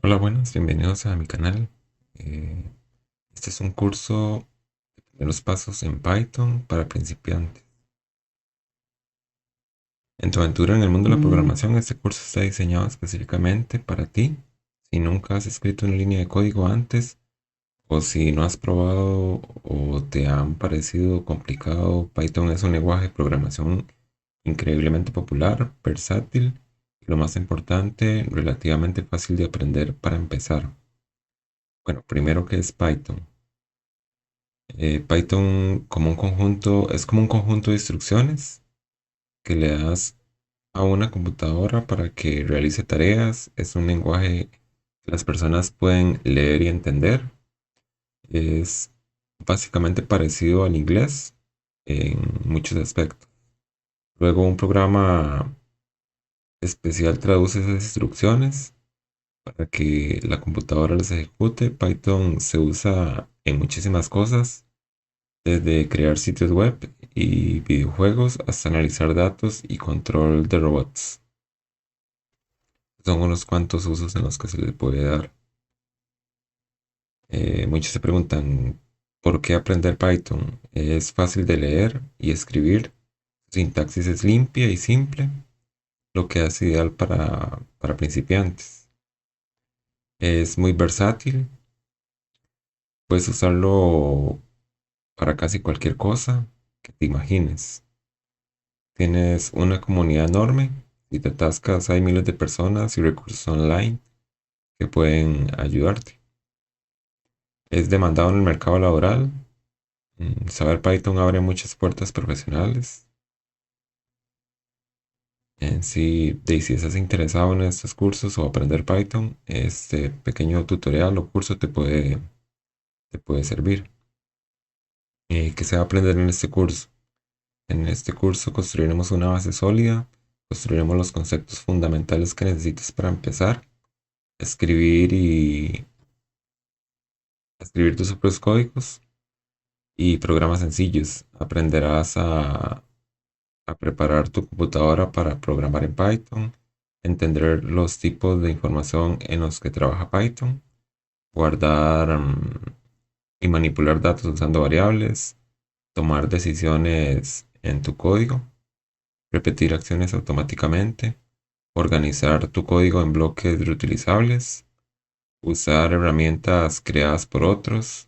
Hola, buenas, bienvenidos a mi canal. Eh, este es un curso de los pasos en Python para principiantes. En tu aventura en el mundo de la programación, este curso está diseñado específicamente para ti. Si nunca has escrito una línea de código antes, o si no has probado o te han parecido complicado, Python es un lenguaje de programación increíblemente popular, versátil y, lo más importante, relativamente fácil de aprender para empezar. Bueno, primero, ¿qué es Python? Python como un conjunto, es como un conjunto de instrucciones que le das a una computadora para que realice tareas. Es un lenguaje que las personas pueden leer y entender. Es básicamente parecido al inglés en muchos aspectos. Luego un programa especial traduce esas instrucciones para que la computadora las ejecute. Python se usa en muchísimas cosas, desde crear sitios web y videojuegos hasta analizar datos y control de robots. Son unos cuantos usos en los que se le puede dar. Muchos se preguntan, ¿por qué aprender Python? Es fácil de leer y escribir. Su sintaxis es limpia y simple, lo que hace ideal para principiantes. Es muy versátil. Puedes usarlo para casi cualquier cosa que te imagines. Tienes una comunidad enorme. Si te atascas, hay miles de personas y recursos online que pueden ayudarte. Es demandado en el mercado laboral. Saber Python abre muchas puertas profesionales. En sí, si estás interesado en estos cursos o aprender Python, este pequeño tutorial o curso te puede servir. ¿Qué se va a aprender en este curso? En este curso construiremos una base sólida, construiremos los conceptos fundamentales que necesitas para empezar escribir y escribir tus propios códigos y programas sencillos. Aprenderás a preparar tu computadora para programar en Python, entender los tipos de información en los que trabaja Python, guardar y manipular datos usando variables, tomar decisiones en tu código, repetir acciones automáticamente, organizar tu código en bloques reutilizables, usar herramientas creadas por otros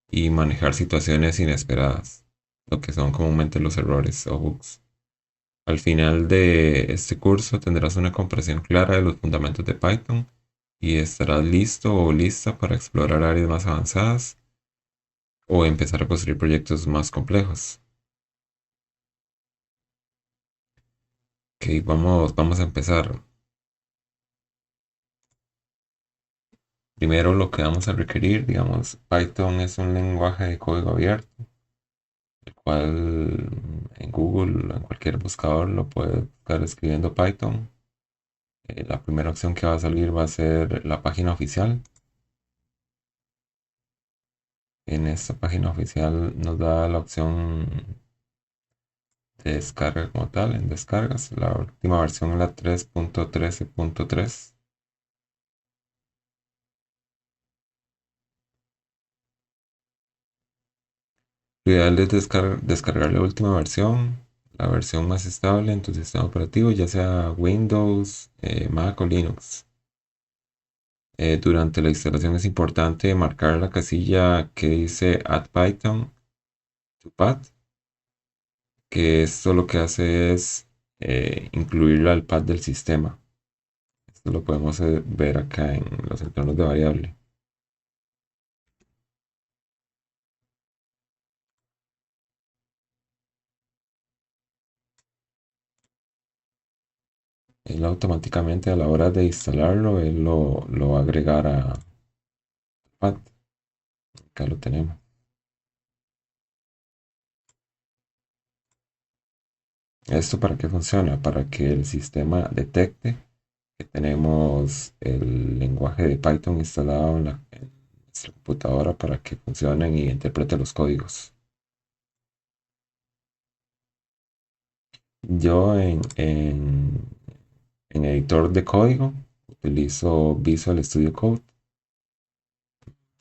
y manejar situaciones inesperadas, lo que son comúnmente los errores o bugs. Al final de este curso tendrás una comprensión clara de los fundamentos de Python y estarás listo o lista para explorar áreas más avanzadas o empezar a construir proyectos más complejos. Ok, vamos a empezar. Primero lo que vamos a requerir, digamos, Python es un lenguaje de código abierto, el cual en Google o en cualquier buscador lo puedes buscar escribiendo Python. La primera opción que va a salir va a ser la página oficial. En esta página oficial nos da la opción de descarga como tal, en descargas. La última versión es la 3.13.3. Lo ideal es descargar la última versión, la versión más estable en tu sistema operativo, ya sea Windows, Mac o Linux. Durante la instalación es importante marcar la casilla que dice Add Python to Pad, que esto lo que hace es incluirla al pad del sistema. Esto lo podemos ver acá en los entornos de variable. Él automáticamente a la hora de instalarlo, él lo va a agregar a pad. Acá lo tenemos. ¿Esto para qué funciona? Para que el sistema detecte que tenemos el lenguaje de Python instalado en nuestra computadora para que funcionen y interprete los códigos. Yo en editor de código utilizo Visual Studio Code.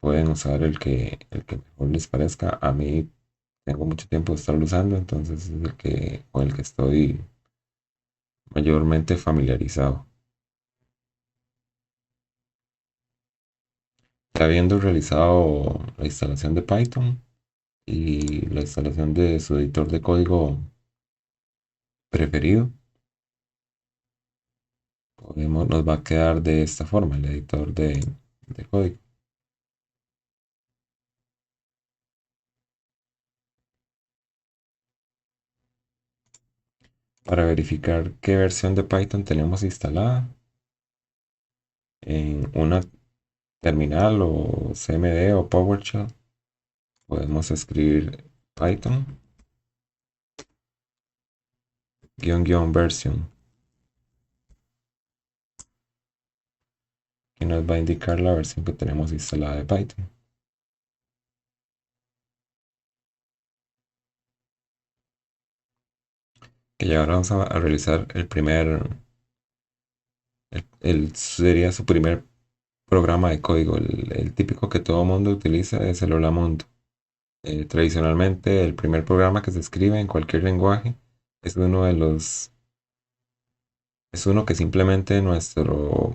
Pueden usar el que mejor les parezca. A mí tengo mucho tiempo de estarlo usando, entonces es con el que estoy mayormente familiarizado. Ya habiendo realizado la instalación de Python y la instalación de su editor de código preferido, nos va a quedar de esta forma el editor de código. Para verificar qué versión de Python tenemos instalada en una terminal o CMD o PowerShell, podemos escribir Python version, que nos va a indicar la versión que tenemos instalada de Python. Que ya ahora vamos a realizar sería su primer programa de código. El típico que todo mundo utiliza es el Hola Mundo. Tradicionalmente, el primer programa que se escribe en cualquier lenguaje es es uno que simplemente nuestro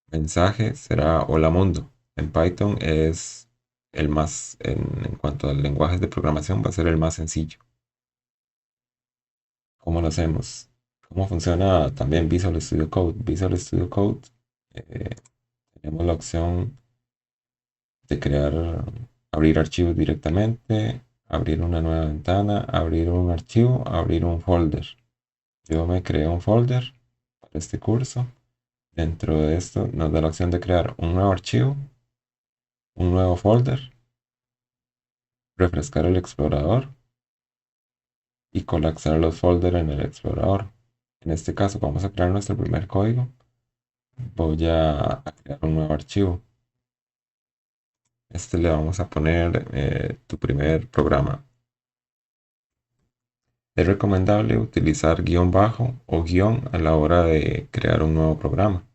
mensaje será Hola Mundo. En Python es en cuanto a lenguajes de programación, va a ser el más sencillo. ¿Cómo lo hacemos? ¿Cómo funciona también Visual Studio Code? Visual Studio Code, eh, tenemos la opción de abrir archivos directamente, abrir una nueva ventana, abrir un archivo, abrir un folder. Yo me creé un folder para este curso. Dentro de esto nos da la opción de crear un nuevo archivo, un nuevo folder, refrescar el explorador y colapsar los folders en el explorador. En este caso vamos a crear nuestro primer código. Voy a crear un nuevo archivo. Este le vamos a poner tu primer programa. Es recomendable utilizar guión bajo o guión a la hora de crear un nuevo programa.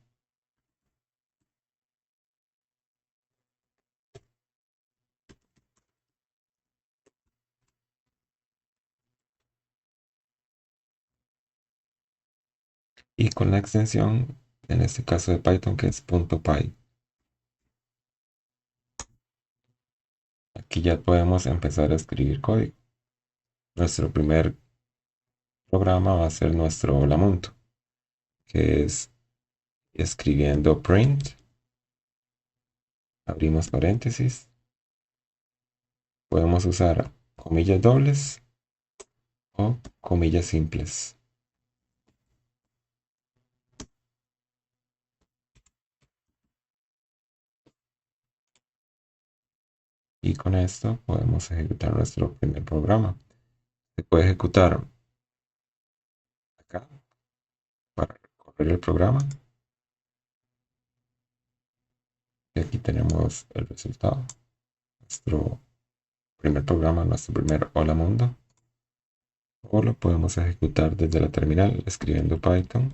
Y con la extensión, en este caso de Python, que es .py. Aquí ya podemos empezar a escribir código. Nuestro primer programa va a ser nuestro Lamunto, que es escribiendo print, abrimos paréntesis, podemos usar comillas dobles o comillas simples. Y con esto podemos ejecutar nuestro primer programa. Se puede ejecutar acá para correr el programa. Y aquí tenemos el resultado. Nuestro primer programa, nuestro primer Hola Mundo. O lo podemos ejecutar desde la terminal escribiendo Python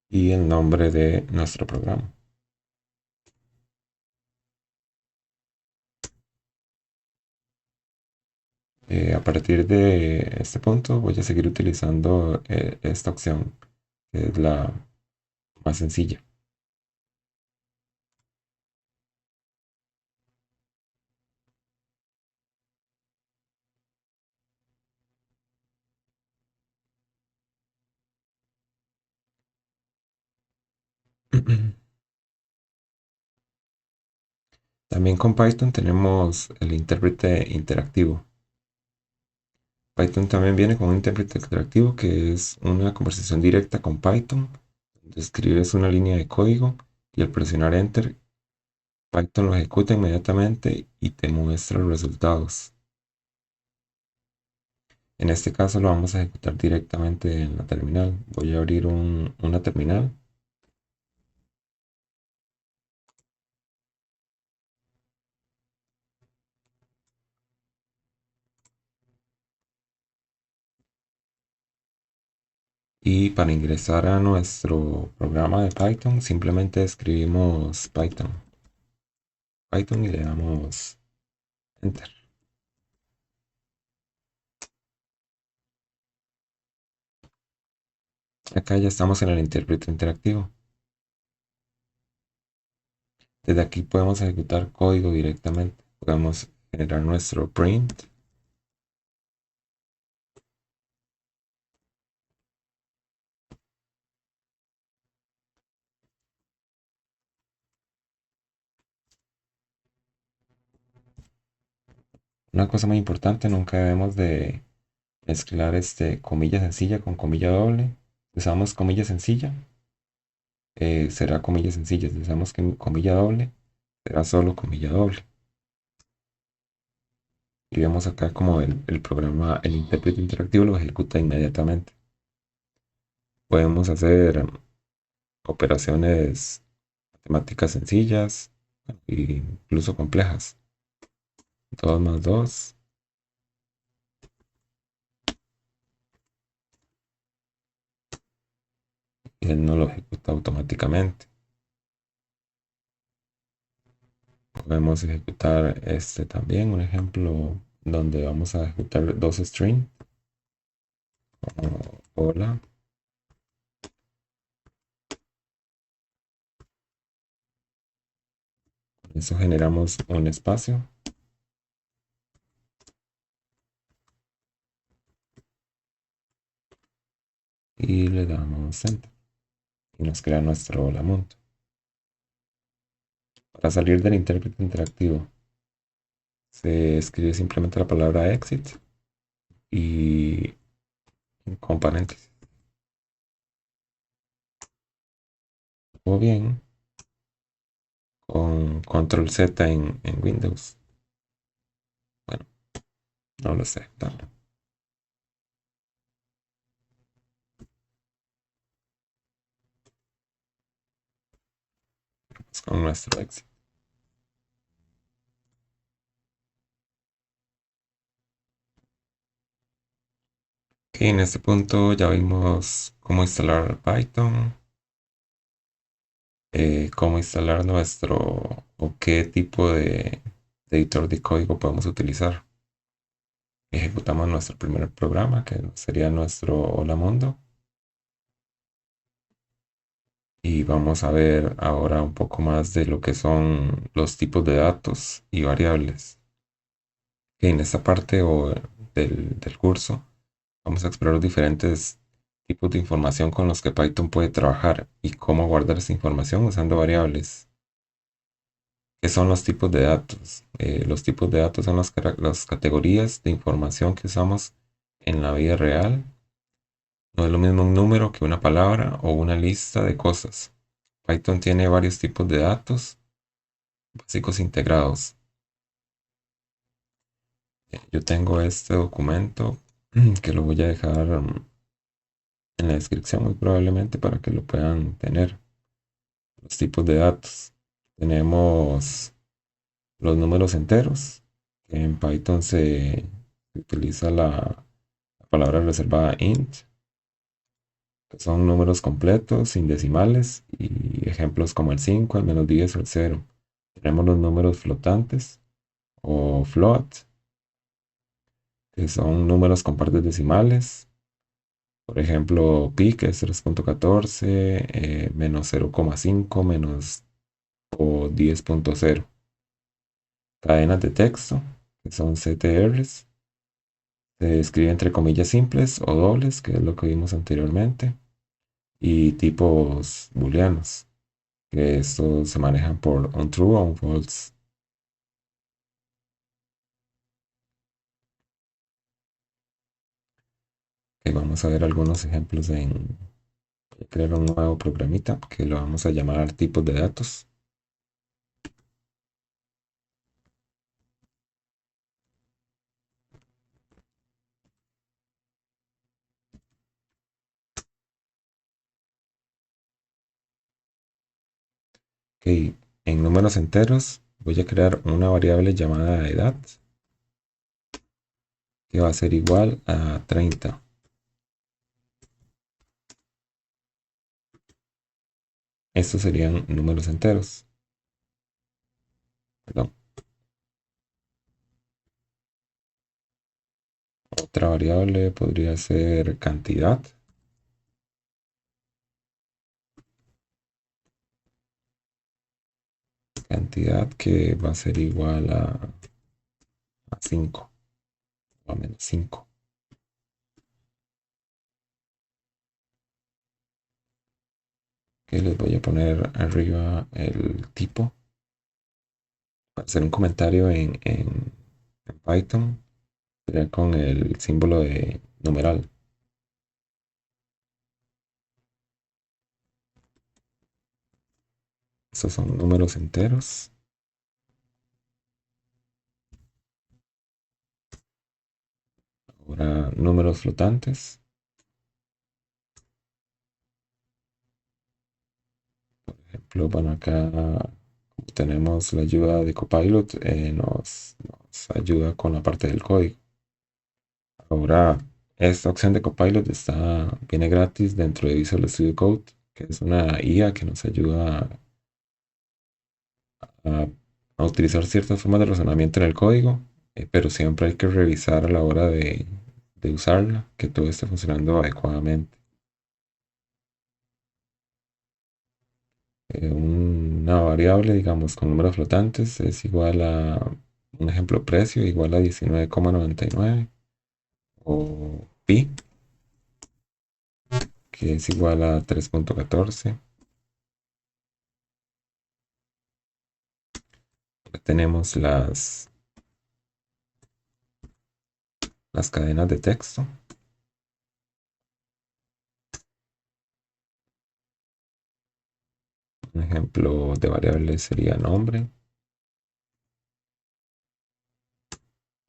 y el nombre de nuestro programa. A partir de este punto voy a seguir utilizando esta opción, que es la más sencilla. También con Python tenemos el intérprete interactivo. Python también viene con un intérprete interactivo que es una conversación directa con Python, donde escribes una línea de código y al presionar Enter, Python lo ejecuta inmediatamente y te muestra los resultados. En este caso lo vamos a ejecutar directamente en la terminal. Voy a abrir una terminal. Y para ingresar a nuestro programa de Python, simplemente escribimos Python y le damos Enter. Acá ya estamos en el intérprete interactivo. Desde aquí podemos ejecutar código directamente. Podemos generar nuestro print. Una cosa muy importante, nunca debemos de mezclar comilla sencilla con comilla doble. Si usamos comilla sencilla, será comilla sencilla. Si usamos comilla doble, será solo comilla doble. Y vemos acá como el programa, el intérprete interactivo lo ejecuta inmediatamente. Podemos hacer operaciones matemáticas sencillas e incluso complejas. 2 más 2 y él no lo ejecuta automáticamente. Podemos ejecutar este también, un ejemplo donde vamos a ejecutar dos strings, como hola. Con eso generamos un espacio y le damos enter y nos crea nuestro hola mundo. Para salir del intérprete interactivo se escribe simplemente la palabra exit y con paréntesis. O bien con control Z en Windows. Bueno, no lo sé. Dale. Vamos con nuestro exit. Ok, en este punto ya vimos cómo instalar Python, cómo instalar nuestro o qué tipo de editor de código podemos utilizar. Ejecutamos nuestro primer programa, que sería nuestro Hola Mundo. Y vamos a ver ahora un poco más de lo que son los tipos de datos y variables. En esta parte del curso vamos a explorar los diferentes tipos de información con los que Python puede trabajar y cómo guardar esa información usando variables. ¿Qué son los tipos de datos? Los tipos de datos son las categorías de información que usamos en la vida real. No es lo mismo un número que una palabra o una lista de cosas. Python tiene varios tipos de datos básicos integrados. Yo tengo este documento que lo voy a dejar en la descripción muy probablemente para que lo puedan tener. Los tipos de datos. Tenemos los números enteros, que en Python se utiliza la palabra reservada int, que son números completos, sin decimales, y ejemplos como el 5, el -10 o el 0. Tenemos los números flotantes o float, que son números con partes decimales. Por ejemplo, pi, que es 3.14, menos 0,5, menos o 10.0. Cadenas de texto, que son CTRs. Se escribe entre comillas simples o dobles, que es lo que vimos anteriormente. Y tipos booleanos, que estos se manejan por un true o un false. Que vamos a ver algunos ejemplos voy a crear un nuevo programita que lo vamos a llamar tipos de datos. Ok, en números enteros voy a crear una variable llamada edad que va a ser igual a 30. Estos serían números enteros. Perdón. Otra variable podría ser cantidad. Cantidad que va a ser igual a 5 o a -5. Que les voy a poner arriba el tipo para hacer un comentario en Python. Sería con el símbolo de numeral. Estos son números enteros. Ahora números flotantes. Por ejemplo, bueno, acá tenemos la ayuda de Copilot, nos ayuda con la parte del código. Ahora, esta opción de Copilot viene gratis dentro de Visual Studio Code, que es una IA que nos ayuda a, a utilizar ciertas formas de razonamiento en el código, pero siempre hay que revisar a la hora de usarla, que todo esté funcionando adecuadamente. Una variable, digamos, con números flotantes es igual a un ejemplo precio igual a 19,99 o pi, que es igual a 3,14. Tenemos las cadenas de texto. Un ejemplo de variable sería nombre,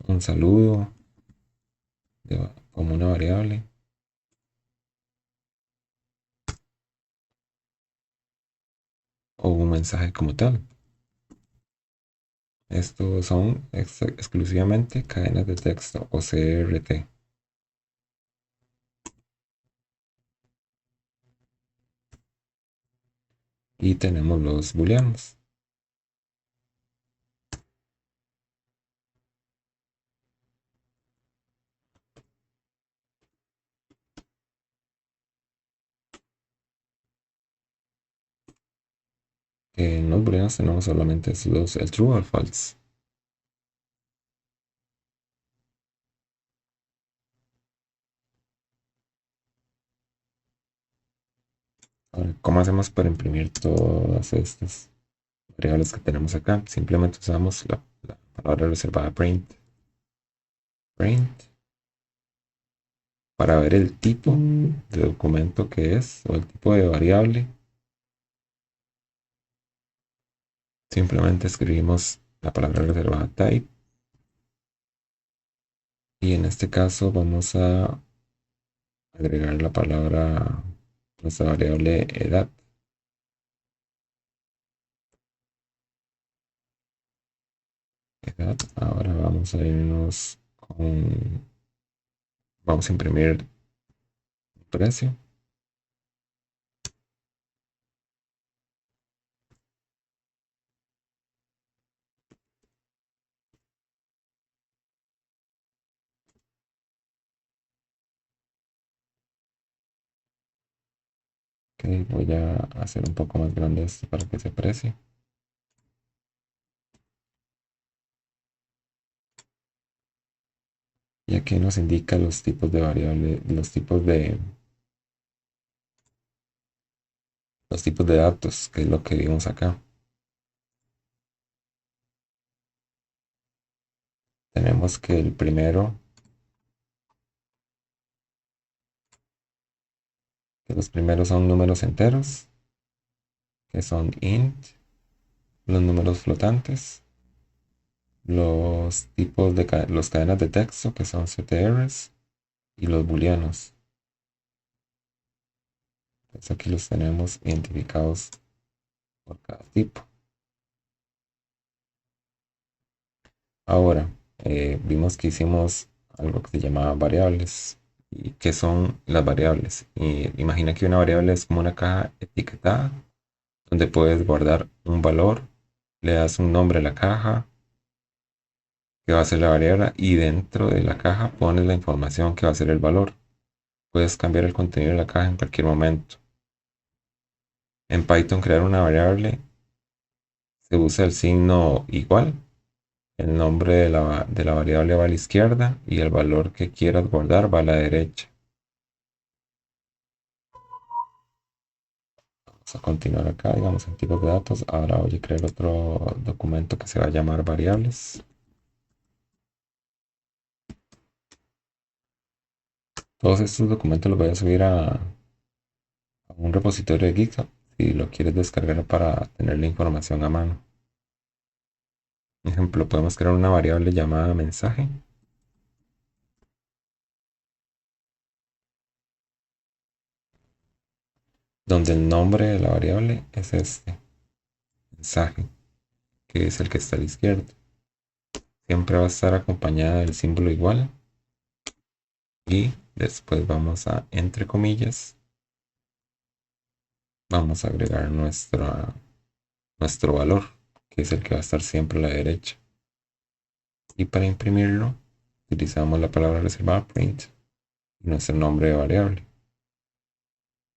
un saludo como una variable o un mensaje como tal. Estos son exclusivamente cadenas de texto o CRT. Y tenemos los booleanos. En los booleanos tenemos solamente estos dos, el true o el false. Ahora, ¿cómo hacemos para imprimir todas estas variables que tenemos acá? Simplemente usamos la palabra reservada print. Print para ver el tipo de documento que es o el tipo de variable. Simplemente escribimos la palabra reservada type y en este caso vamos a agregar la palabra, nuestra variable edad. Edad. Ahora vamos a irnos vamos a imprimir un precio. Ok, voy a hacer un poco más grande esto para que se aprecie. Y aquí nos indica los tipos de variable, los tipos de datos, que es lo que vimos acá. Tenemos que que los primeros son números enteros, que son int, los números flotantes, los tipos de los cadenas de texto, que son CTRs, y los booleanos. Entonces aquí los tenemos identificados por cada tipo. Ahora, vimos que hicimos algo que se llamaba variables. ¿Y qué son las variables? Imagina que una variable es como una caja etiquetada donde puedes guardar un valor, le das un nombre a la caja, que va a ser la variable, y dentro de la caja pones la información que va a ser el valor. Puedes cambiar el contenido de la caja en cualquier momento. En Python, crear una variable se usa el signo igual. El nombre de la variable va a la izquierda y el valor que quieras guardar va a la derecha. Vamos a continuar acá, digamos, en tipos de datos. Ahora voy a crear otro documento que se va a llamar variables. Todos estos documentos los voy a subir a un repositorio de GitHub si lo quieres descargar para tener la información a mano. Por ejemplo, podemos crear una variable llamada mensaje, donde el nombre de la variable es este, mensaje, que es el que está a la izquierda. Siempre va a estar acompañada del símbolo igual y después vamos a, entre comillas, vamos a agregar nuestro valor, que es el que va a estar siempre a la derecha. Y para imprimirlo, utilizamos la palabra reservada print y nuestro nombre de variable,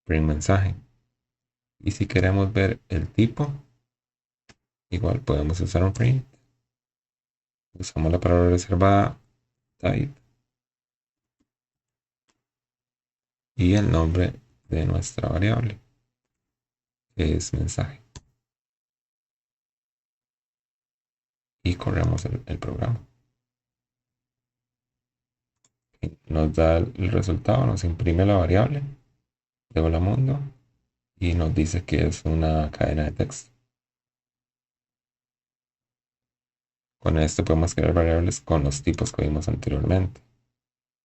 print mensaje. Y si queremos ver el tipo, igual podemos usar un print. Usamos la palabra reservada type y el nombre de nuestra variable, que es mensaje. Y corremos el programa. Nos da el resultado, nos imprime la variable de hola mundo y nos dice que es una cadena de texto. Con esto podemos crear variables con los tipos que vimos anteriormente,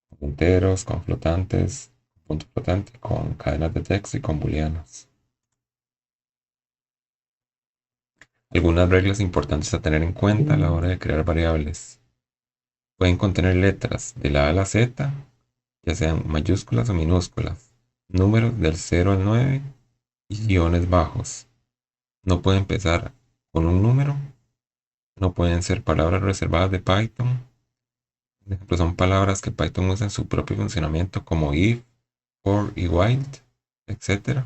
con enteros, con flotantes, punto flotante, con cadenas de texto y con booleanos. Algunas reglas importantes a tener en cuenta a la hora de crear variables. Pueden contener letras de la A a la Z, ya sean mayúsculas o minúsculas, números del 0 al 9 y guiones bajos. No puede empezar con un número, no pueden ser palabras reservadas de Python. Por ejemplo, son palabras que Python usa en su propio funcionamiento como if, for y while, etc.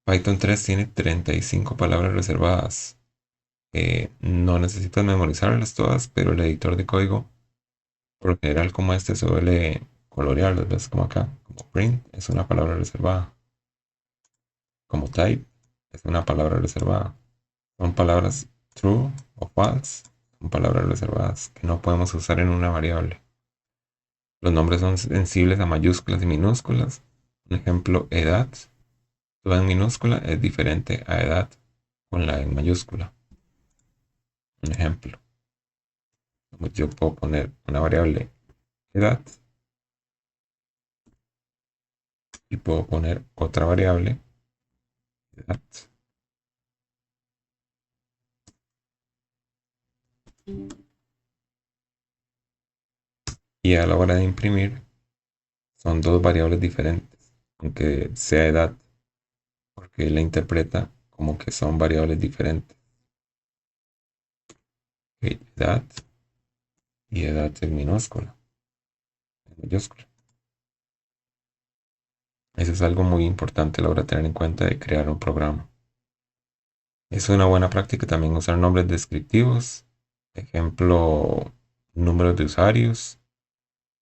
Python 3 tiene 35 palabras reservadas. No necesitas memorizarlas todas, pero el editor de código, por lo general como este, suele colorearlas, ¿ves? Como acá, como print es una palabra reservada, como type es una palabra reservada. Son palabras true o false, son palabras reservadas que no podemos usar en una variable. Los nombres son sensibles a mayúsculas y minúsculas. Un ejemplo, edad, toda en minúscula es diferente a edad con la en mayúscula. Un ejemplo, yo puedo poner una variable edad y puedo poner otra variable edad. Y a la hora de imprimir son dos variables diferentes, aunque sea edad, porque él la interpreta como que son variables diferentes. Ok, edad y edad en minúscula, en mayúscula. Eso es algo muy importante a la hora de tener en cuenta de crear un programa. Es una buena práctica también usar nombres descriptivos, ejemplo, números de usuarios,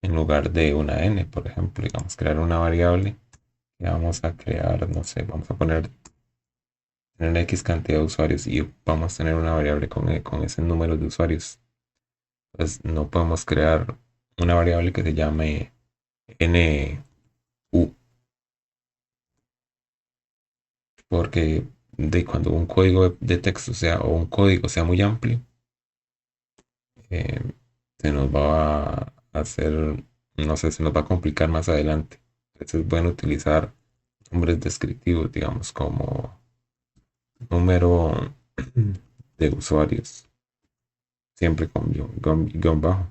en lugar de una n, por ejemplo, digamos, crear una variable que vamos a crear, no sé, vamos a poner tener X cantidad de usuarios y vamos a tener una variable con ese número de usuarios. Pues no podemos crear una variable que se llame NU, porque cuando un código de texto sea o un código sea muy amplio, eh, se nos va a hacer, no sé, se nos va a complicar más adelante. Entonces es bueno utilizar nombres descriptivos, digamos, como número de usuarios, siempre con guión bajo.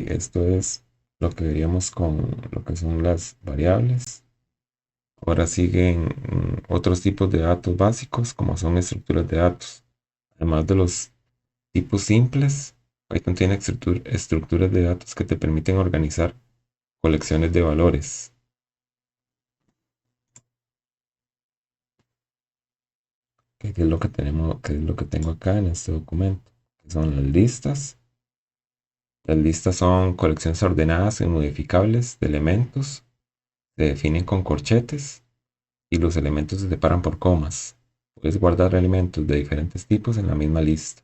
esto es lo que veríamos con lo que son las variables. Ahora siguen otros tipos de datos básicos, como son estructuras de datos. Además de los tipos simples, Python tiene estructuras de datos que te permiten organizar colecciones de valores. ¿Qué es lo que tenemos, qué es lo que tengo acá en este documento? Que son las listas. Las listas son colecciones ordenadas e modificables de elementos. Se definen con corchetes y los elementos se separan por comas. Puedes guardar elementos de diferentes tipos en la misma lista.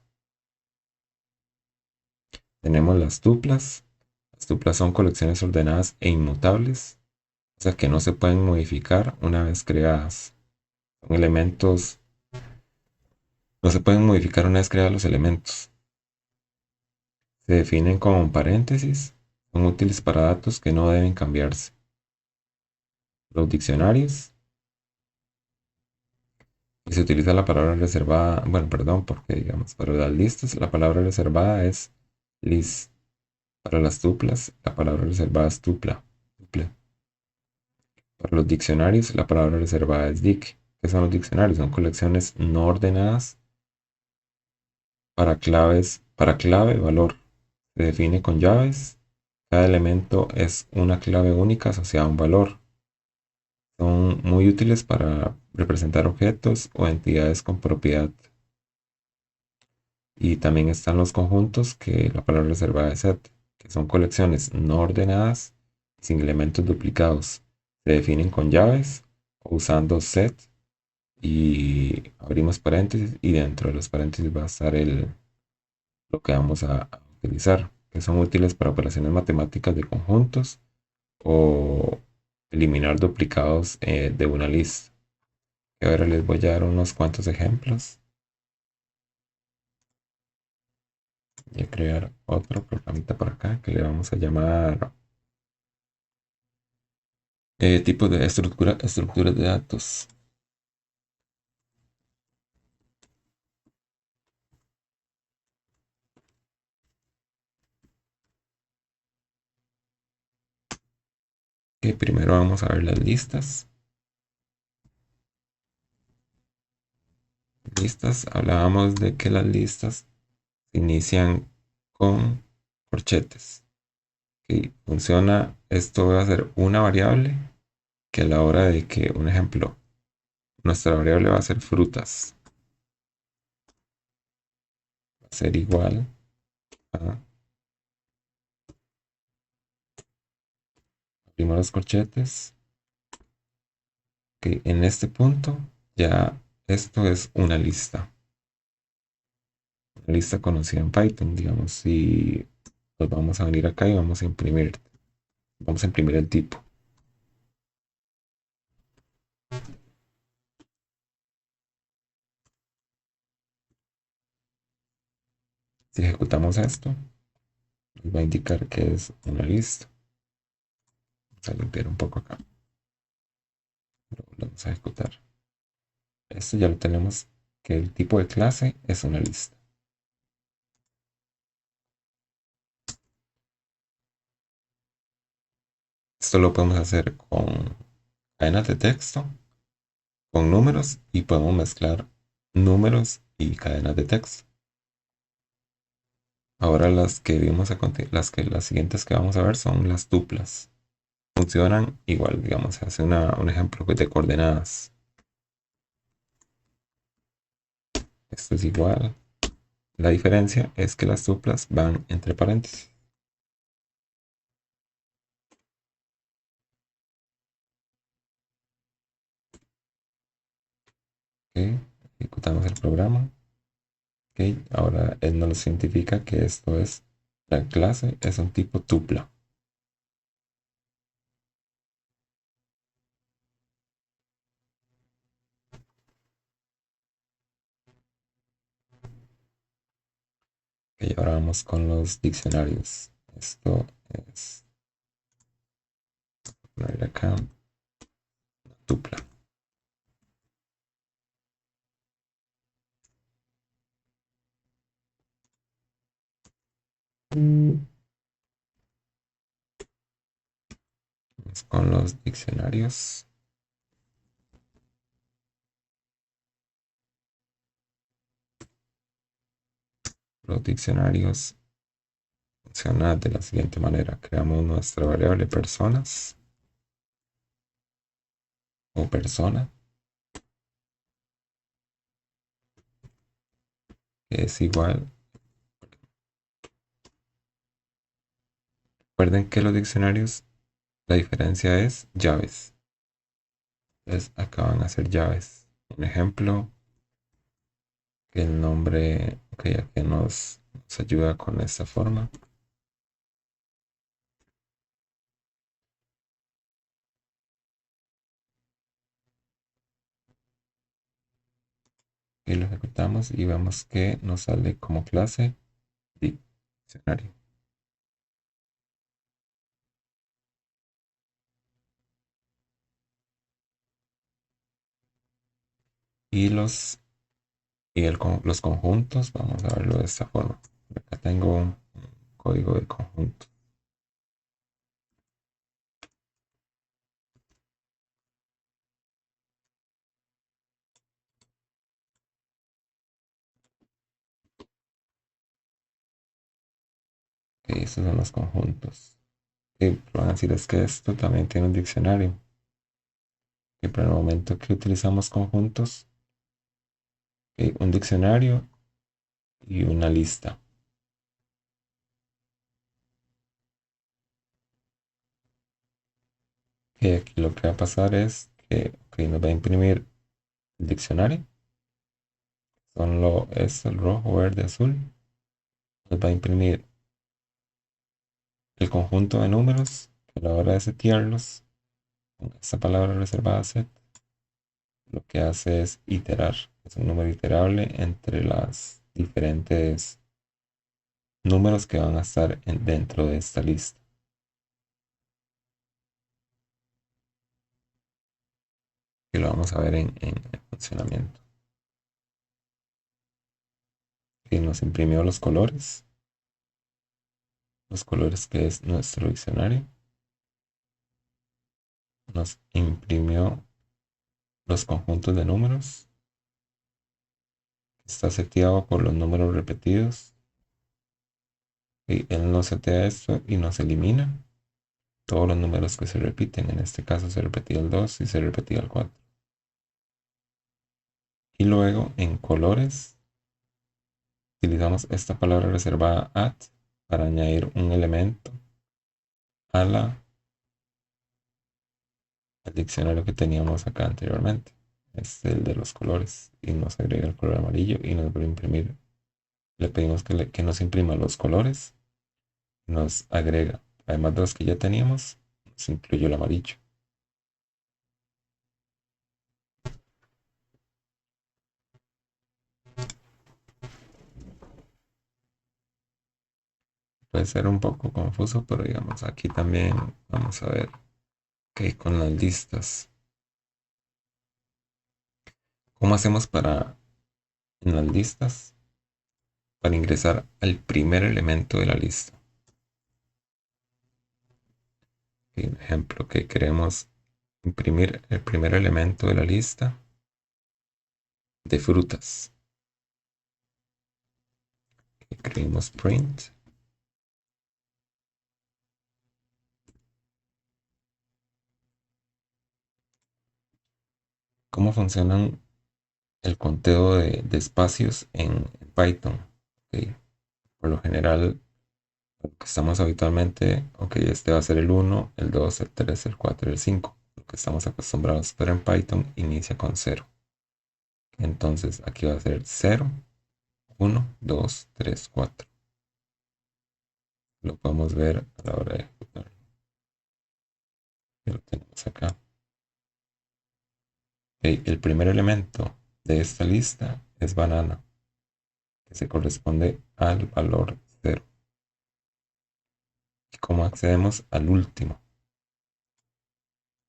Tenemos las tuplas. Las tuplas son colecciones ordenadas e inmutables, o sea que no se pueden modificar una vez creadas. Son elementos, no se pueden modificar una vez creados los elementos. Se definen con paréntesis. Son útiles para datos que no deben cambiarse. Los diccionarios. Y se utiliza la palabra reservada, bueno, perdón, porque digamos, para las listas la palabra reservada es list. Para las tuplas, la palabra reservada es tupla. Tuple. Para los diccionarios, la palabra reservada es dic. ¿Qué son los diccionarios? Son colecciones no ordenadas para clave valor. Se define con llaves. Cada elemento es una clave única asociada a un valor. Son muy útiles para representar objetos o entidades con propiedad. Y también están los conjuntos, que la palabra reservada es set, que son colecciones no ordenadas sin elementos duplicados. Se definen con llaves o usando set y abrimos paréntesis y dentro de los paréntesis va a estar lo que vamos a utilizar, que son útiles para operaciones matemáticas de conjuntos o eliminar duplicados de una lista. Y ahora les voy a dar unos cuantos ejemplos. Voy a crear otro programita por acá que le vamos a llamar tipos de estructuras de datos. Que primero vamos a ver las listas. Listas, hablábamos de que las listas se inician con corchetes. Ok, funciona, esto va a ser una variable que a la hora de que, un ejemplo, nuestra variable va a ser frutas. Va a ser igual a, abrimos los corchetes. Ok, en este punto ya esto es una lista. Una lista conocida en Python, digamos, si pues vamos a venir acá y vamos a imprimir el tipo. Si ejecutamos esto, nos va a indicar que es una lista. Vamos a limpiar un poco acá. Lo vamos a ejecutar. Esto ya lo tenemos, que el tipo de clase es una lista. Esto lo podemos hacer con cadenas de texto, con números y podemos mezclar números y cadenas de texto. Ahora las siguientes que vamos a ver son las tuplas. Funcionan igual, digamos, se hace un ejemplo de coordenadas. Esto es igual. La diferencia es que las tuplas van entre paréntesis. Ok, ejecutamos el programa. Ok, ahora él nos identifica que esto es la clase, es un tipo tupla. Ok, ahora vamos con los diccionarios. Esto es poner acá tupla. con los diccionarios. Los diccionarios funcionan de la siguiente manera. Creamos nuestra variable personas o persona, que es igual. Recuerden que los diccionarios, la diferencia es llaves. Entonces acá van a ser llaves. Un ejemplo, que el nombre, ok, aquí nos ayuda con esta forma. Y lo ejecutamos y vemos que nos sale como clase diccionario. Y los conjuntos, vamos a verlo de esta forma. Acá tengo un código de conjunto. Ok, estos son los conjuntos. Y van a decir es que esto también tiene un diccionario. Y para el momento que utilizamos conjuntos, un diccionario y una lista. Y aquí lo que va a pasar es que nos va a imprimir el diccionario. Es el rojo, verde, azul. Nos va a imprimir el conjunto de números que a la hora de setearlos, con esta palabra reservada set, lo que hace es iterar. Es un número iterable entre las diferentes números que van a estar dentro de esta lista. Que lo vamos a ver en el funcionamiento. Y nos imprimió los colores que es nuestro diccionario. Nos imprimió los conjuntos de números. Está seteado por los números repetidos. Y él nos setea esto y nos elimina todos los números que se repiten. En este caso se repetía el 2 y se repetía el 4. Y luego en colores utilizamos esta palabra reservada add para añadir un elemento al diccionario que teníamos acá anteriormente. Este es el de los colores y nos agrega el color amarillo y nos va a imprimir. Le pedimos que nos imprima los colores. Nos agrega, además de los que ya teníamos, nos incluye el amarillo. Puede ser un poco confuso, pero digamos, aquí también vamos a ver que con las listas. ¿Cómo hacemos en las listas, para ingresar al primer elemento de la lista? Un ejemplo, que queremos imprimir el primer elemento de la lista de frutas. Escribimos print. ¿Cómo funcionan el conteo de espacios en Python? Ok, por lo general, lo que estamos habitualmente, ok, este va a ser el 1, el 2, el 3, el 4 y el 5. Lo que estamos acostumbrados, pero en Python inicia con 0. Entonces aquí va a ser 0, 1, 2, 3, 4. Lo podemos ver a la hora de ejecutar. Lo tenemos acá. Ok, el primer elemento de esta lista es banana, que se corresponde al valor 0. ¿Y cómo accedemos al último?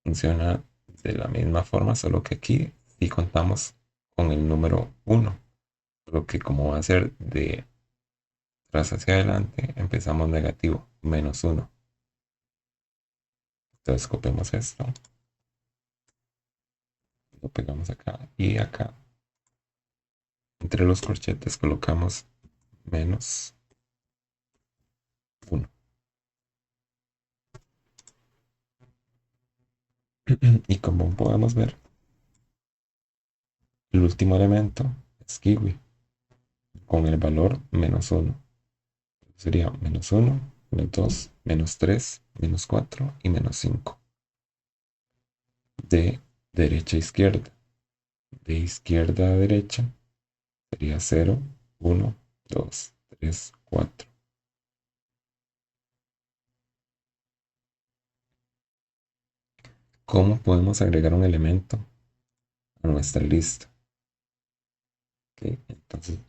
Funciona de la misma forma, solo que aquí sí contamos con el número 1. Lo que como va a ser de atrás hacia adelante, empezamos negativo, -1. Entonces copiamos esto, lo pegamos acá y acá. Entre los corchetes colocamos menos 1. Y como podemos ver, el último elemento es kiwi con el valor menos 1. Sería menos 1, menos 2, menos 3, menos 4 y menos 5. De derecha a izquierda. De izquierda a derecha sería 0, 1, 2, 3, 4. ¿Cómo podemos agregar un elemento a nuestra lista? Ok, entonces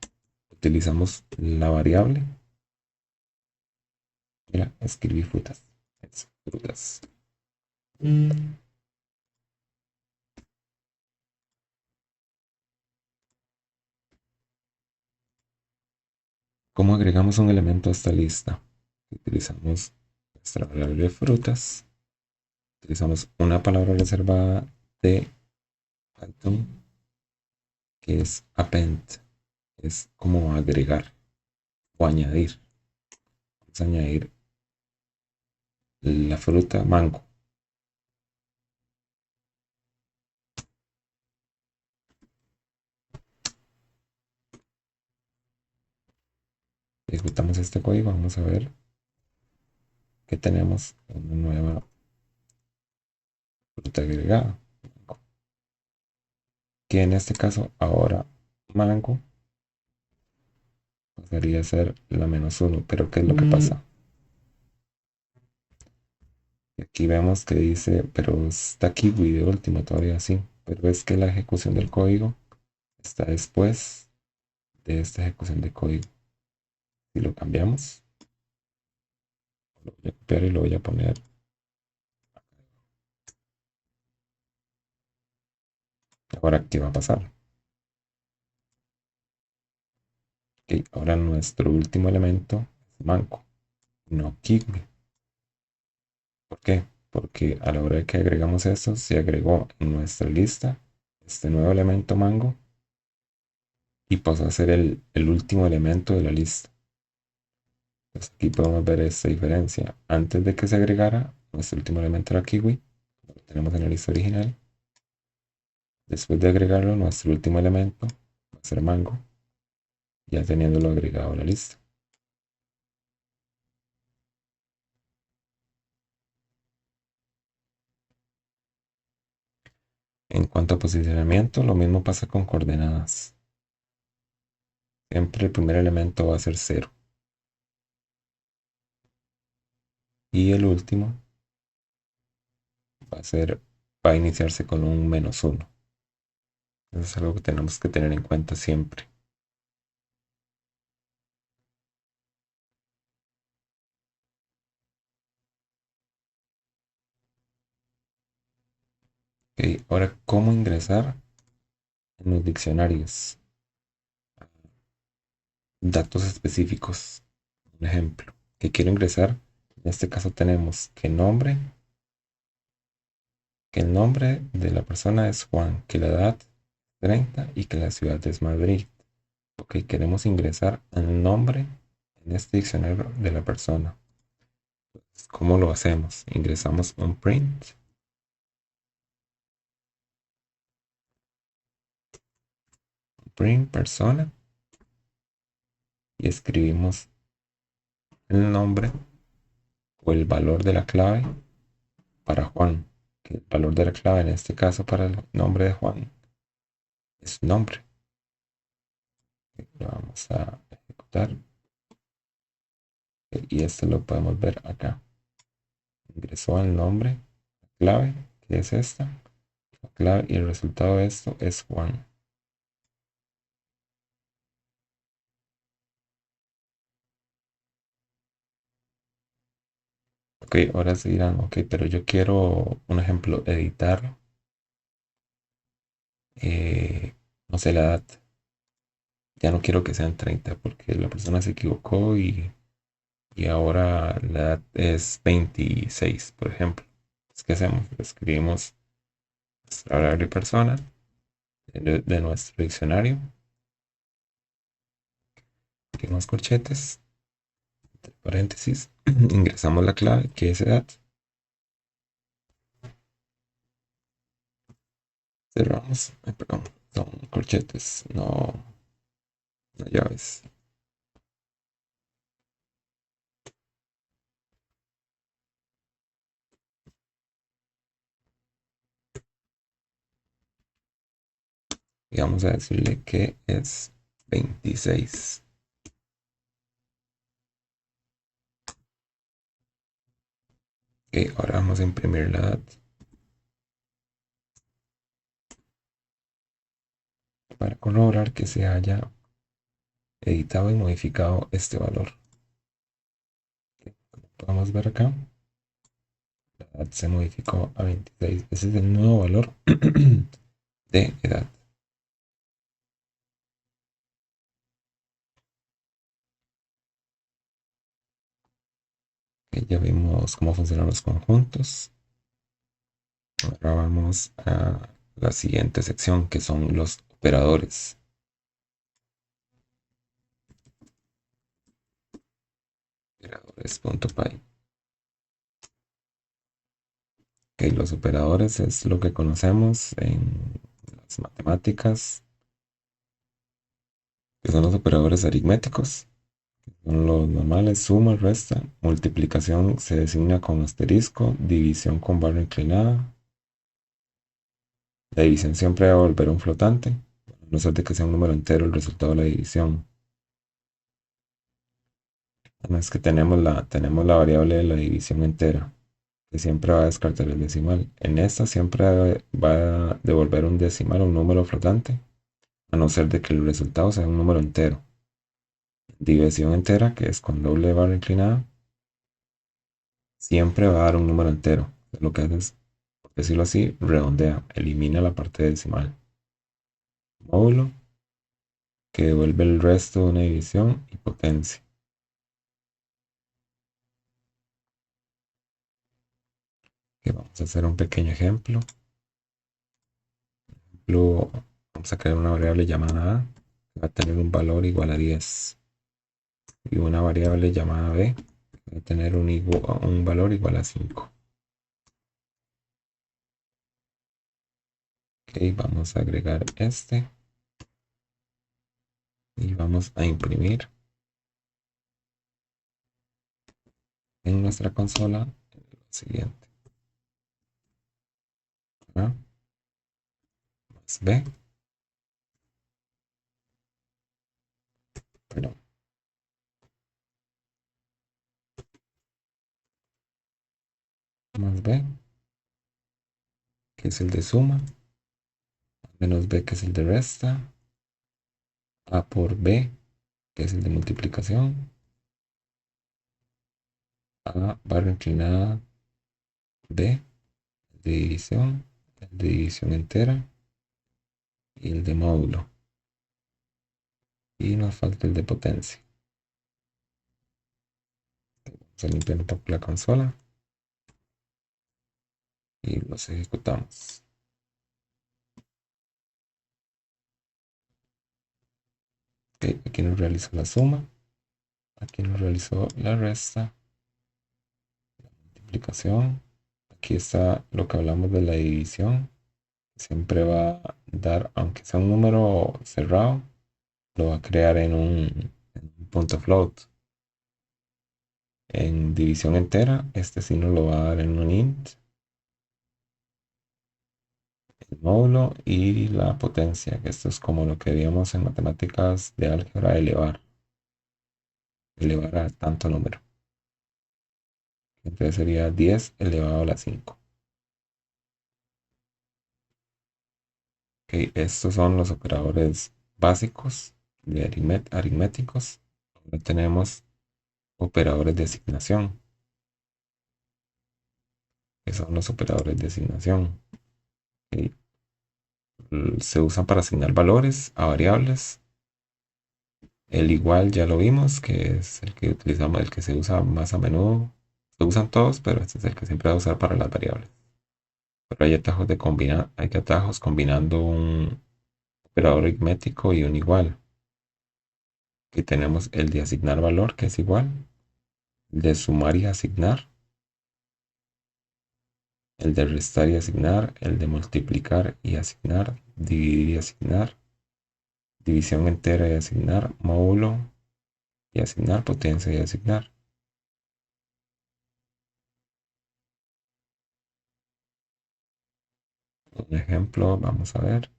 utilizamos la variable. Mira, escribí frutas. Es frutas. ¿Cómo agregamos un elemento a esta lista? Utilizamos nuestra variable de frutas. Utilizamos una palabra reservada de Python que es append. Es como agregar o añadir. Vamos a añadir la fruta mango. Ejecutamos este código. Vamos a ver que tenemos una nueva fruta agregada. Que en este caso ahora mango pasaría a ser la menos 1. Pero ¿qué es lo que pasa? Y aquí vemos que dice, pero está kiwi de último todavía sí. Pero es que la ejecución del código está después de esta ejecución de código. Si lo cambiamos, lo voy a copiar y lo voy a poner. Ahora, ¿qué va a pasar? Ok, ahora nuestro último elemento es mango, no kiwi. ¿Por qué? Porque a la hora de que agregamos esto, se agregó en nuestra lista este nuevo elemento mango y pasó a ser el último elemento de la lista. Entonces aquí podemos ver esta diferencia. Antes de que se agregara, nuestro último elemento era kiwi, lo tenemos en la lista original. Después de agregarlo, nuestro último elemento va a ser mango, ya teniéndolo agregado a la lista. En cuanto a posicionamiento, lo mismo pasa con coordenadas. Siempre el primer elemento va a ser 0. Y el último va a iniciarse con un menos 1. Eso es algo que tenemos que tener en cuenta siempre. Ok, ahora, ¿cómo ingresar en los diccionarios? Datos específicos. Un ejemplo, que quiero ingresar. En este caso tenemos que el nombre de la persona es Juan, que la edad es 30 y que la ciudad es Madrid. Ok, queremos ingresar el nombre en este diccionario de la persona. ¿Cómo lo hacemos? Ingresamos un print persona y escribimos el nombre o el valor de la clave para Juan. Que el valor de la clave en este caso para el nombre de Juan es nombre. Lo vamos a ejecutar y esto lo podemos ver acá. Ingresó al nombre, la clave, que es esta, la clave y el resultado de esto es Juan. Ok, ahora se dirán, ok, pero yo quiero, un ejemplo, editar, no sé, la edad. Ya no quiero que sean 30 porque la persona se equivocó y ahora la edad es 26, por ejemplo. ¿Qué hacemos? Escribimos nuestra variable persona de nuestro diccionario, abrimos corchetes, entre paréntesis, ingresamos la clave que es edad, cerramos, perdón, son corchetes, no llaves. Y vamos a decirle que es 26. Ok, ahora vamos a imprimir la edad para corroborar que se haya editado y modificado este valor. Como podemos ver acá, la edad se modificó a 26. Ese es el nuevo valor de edad. Ok, ya vimos cómo funcionan los conjuntos. Ahora vamos a la siguiente sección que son los operadores. Operadores.py. Ok, los operadores es lo que conocemos en las matemáticas, que son los operadores aritméticos. Son los normales: suma, resta, multiplicación se designa con asterisco, división con barra inclinada. La división siempre va a volver un flotante, a no ser de que sea un número entero el resultado de la división. No es que tenemos la variable de la división entera, que siempre va a descartar el decimal. En esta siempre va a devolver un decimal, un número flotante, a no ser de que el resultado sea un número entero. División entera, que es con doble barra inclinada, siempre va a dar un número entero. Lo que hace es, por decirlo así, redondea, elimina la parte decimal. Módulo, que devuelve el resto de una división, y potencia. Que vamos a hacer un pequeño ejemplo. Vamos a crear una variable llamada A, que va a tener un valor igual a 10. Y una variable llamada B, que va a tener un valor igual a 5. Ok, vamos a agregar este y vamos a imprimir en nuestra consola lo siguiente: A más B, perdón, más B, que es el de suma, menos B, que es el de resta, A por B, que es el de multiplicación, A barra inclinada B, el de división, el de división entera y el de módulo. Y nos falta el de potencia. Vamos a limpiar un poco la consola y los ejecutamos. Ok, aquí nos realizó la suma, aquí nos realizó la resta, multiplicación. Aquí está lo que hablamos de la división. Siempre va a dar, aunque sea un número cerrado, lo va a crear en un punto float. En división entera, este sí nos lo va a dar en un int, el módulo y la potencia, que esto es como lo que veíamos en matemáticas de álgebra: elevar a tanto número. Entonces sería 10 elevado a la 5. Ok, estos son los operadores básicos de aritméticos. Ahora tenemos operadores de asignación, que son los operadores de asignación. Ok, se usan para asignar valores a variables. El igual ya lo vimos, que es el que utilizamos, el que se usa más a menudo. Se usan todos, pero este es el que siempre va a usar para las variables. Pero hay atajos de combinar, hay atajos combinando un operador aritmético y un igual. Aquí tenemos el de asignar valor, que es igual, el de sumar y asignar, el de restar y asignar, el de multiplicar y asignar, dividir y asignar, división entera y asignar, módulo y asignar, potencia y asignar. Un ejemplo, vamos a ver.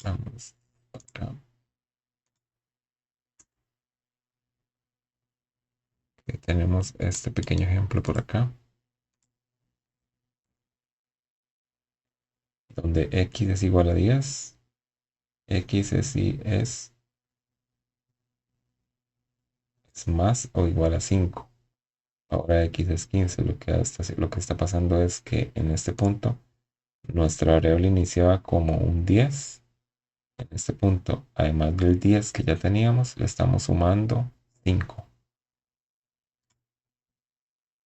Vamos acá. Tenemos este pequeño ejemplo por acá, donde x es igual a 10, x es más o igual a 5. Ahora x es 15. Lo que está pasando es que en este punto nuestra variable iniciaba como un 10. En este punto, además del 10 que ya teníamos, le estamos sumando 5.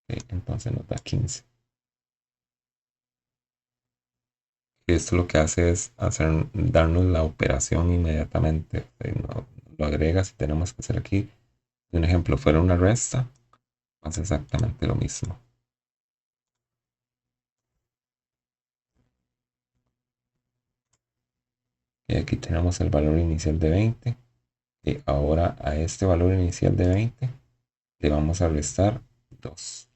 ¿Ok? Entonces nos da 15. Esto lo que hace es darnos la operación inmediatamente. Lo agrega si tenemos que hacer aquí. Si un ejemplo fuera una resta, hace exactamente lo mismo. Y aquí tenemos el valor inicial de 20. Y ahora a este valor inicial de 20 le vamos a restar 2.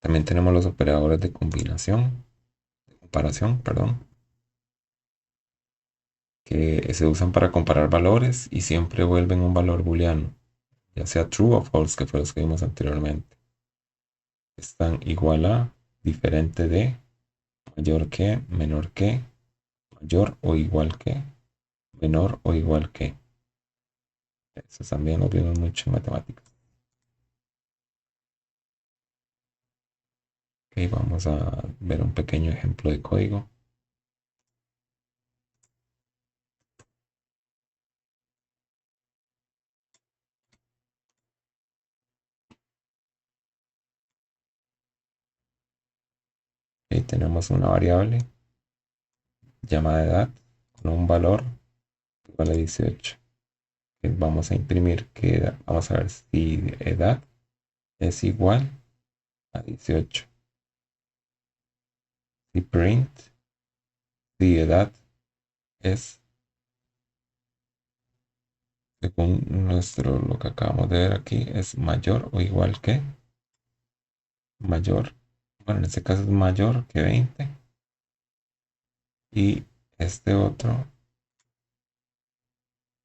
También tenemos los operadores de comparación, perdón, que se usan para comparar valores y siempre vuelven un valor booleano, ya sea true o false, que fue los que vimos anteriormente. Están igual a, diferente de, mayor que, menor que, mayor o igual que, menor o igual que. Eso también lo vimos mucho en matemáticas. Ok, vamos a ver un pequeño ejemplo de código. Ok, tenemos una variable llamada edad con un valor igual a 18. Vamos a imprimir que edad, vamos a ver si edad es igual a 18. Si print, si edad es, según lo que acabamos de ver aquí, es mayor o igual que, mayor, bueno, en este caso es mayor que 20. Y este otro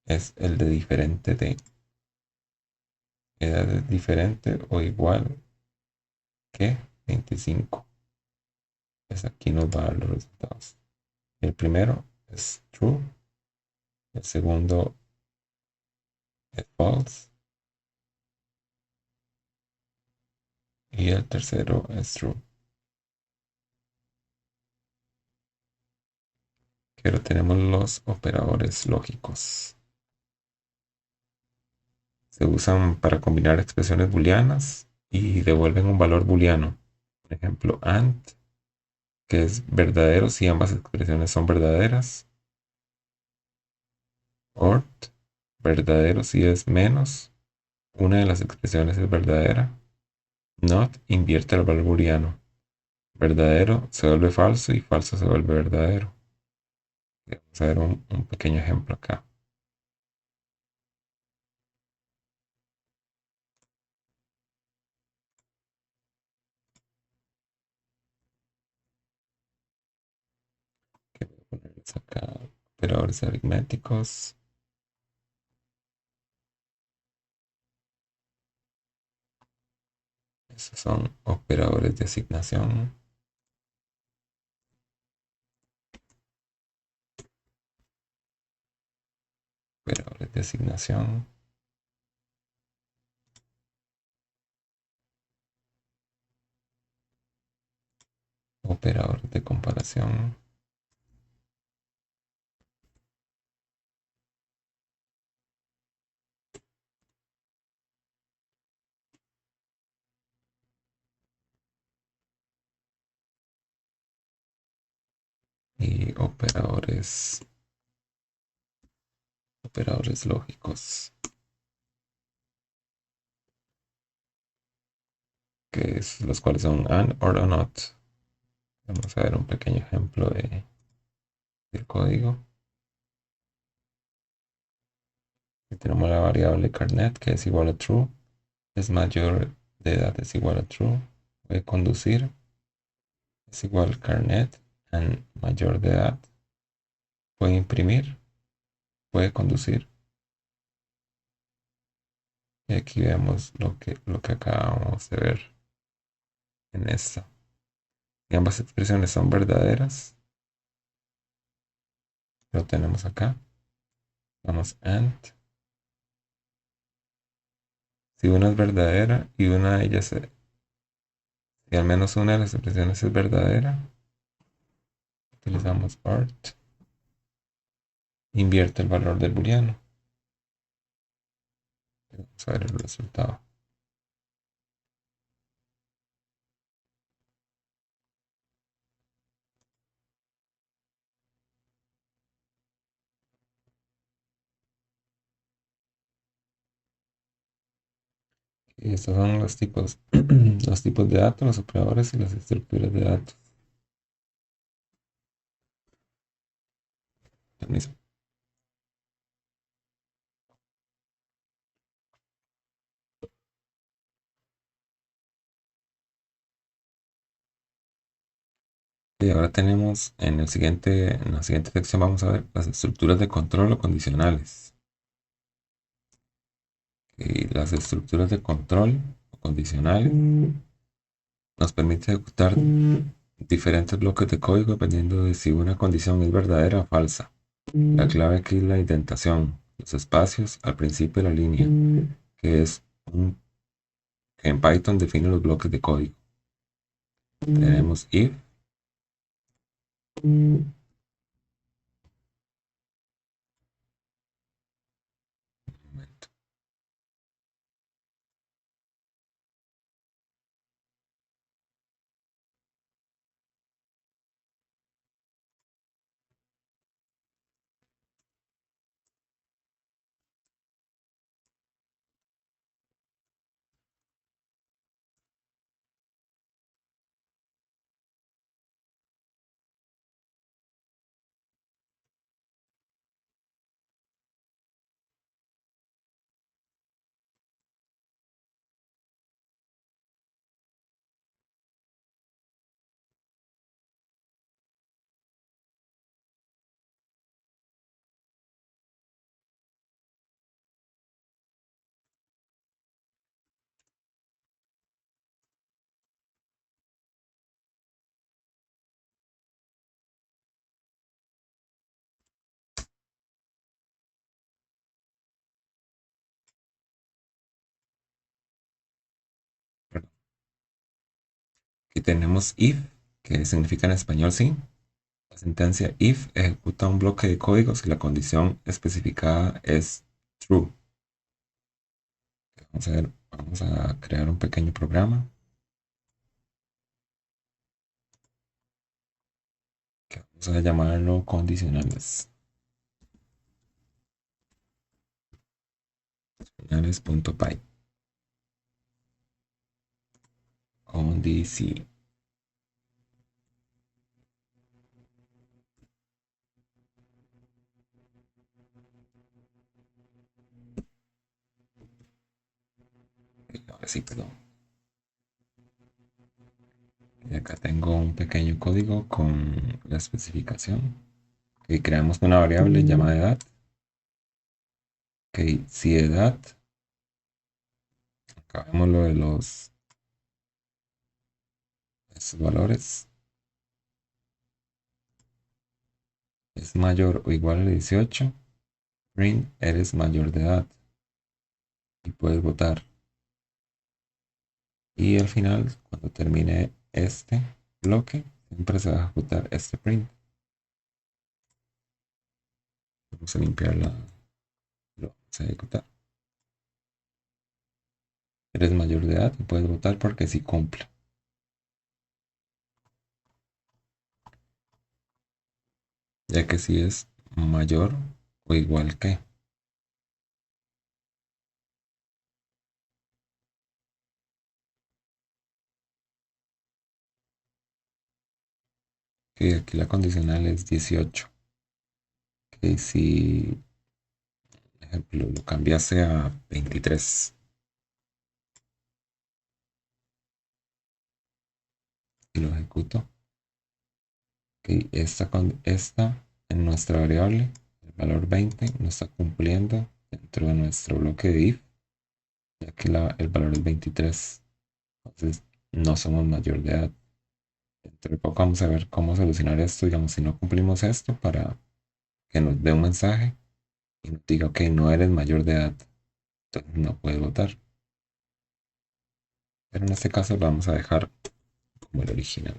es el de diferente de, edad es diferente o igual que 25. Pues aquí nos va a dar los resultados. El primero es true, el segundo es false y el tercero es true. Pero tenemos los operadores lógicos. Se usan para combinar expresiones booleanas y devuelven un valor booleano. Por ejemplo, AND, que es verdadero si ambas expresiones son verdaderas. ORT, verdadero si es menos una de las expresiones es verdadera. NOT invierte el valor booleano. Verdadero se vuelve falso y falso se vuelve verdadero. Vamos a ver un pequeño ejemplo acá. Que voy a ponerles acá operadores aritméticos. Esos son operadores de asignación. Operadores de asignación. Operadores de comparación. y operadores lógicos, los cuales son and, or, not. Vamos a ver un pequeño ejemplo del código. Aquí tenemos la variable carnet, que es igual a true, es mayor de edad, es igual a true, puede conducir, es igual a carnet, and mayor de edad, puede imprimir, puede conducir. Y aquí vemos lo que acabamos de ver en esta. Y ambas expresiones son verdaderas. Lo tenemos acá. Vamos and. Si una es verdadera y una de ellas, si al menos una de las expresiones es verdadera, utilizamos art. Invierte el valor del booleano. Vamos a ver el resultado. Y estos son los tipos, los tipos de datos, los operadores y las estructuras de datos. Permiso. Y ahora tenemos en la siguiente sección vamos a ver las estructuras de control o condicionales. Y las estructuras de control o condicionales nos permite ejecutar diferentes bloques de código dependiendo de si una condición es verdadera o falsa. La clave aquí es la indentación, los espacios al principio de la línea, que es que en Python define los bloques de código. Tenemos if, aquí tenemos if, que significa en español sí. La sentencia if ejecuta un bloque de código si la condición especificada es true. Vamos a ver, vamos a crear un pequeño programa que vamos a llamarlo condicionales. Condicionales.py. Condici. Ahora sí, perdón. Y acá tengo un pequeño código con la especificación. Y creamos una variable llamada edad. Ok, si edad, acá vemos lo de estos valores, es mayor o igual a 18, print eres mayor de edad y puedes votar. Y al final, cuando termine este bloque, siempre se va a ejecutar este print. Vamos a limpiarla, lo vamos a ejecutar. Eres mayor de edad y puedes votar porque si cumple. ya que si es mayor o igual que aquí la condicional es 18. Que si, por ejemplo, lo cambiase a 23 y lo ejecuto, que esta en nuestra variable, el valor 20 no está cumpliendo dentro de nuestro bloque de if, ya que el valor es 23. Entonces no somos mayor de edad. Dentro de poco vamos a ver cómo solucionar esto, digamos, si no cumplimos esto, para que nos dé un mensaje y nos diga, ok, no eres mayor de edad, entonces no puedes votar. Pero en este caso lo vamos a dejar como el original.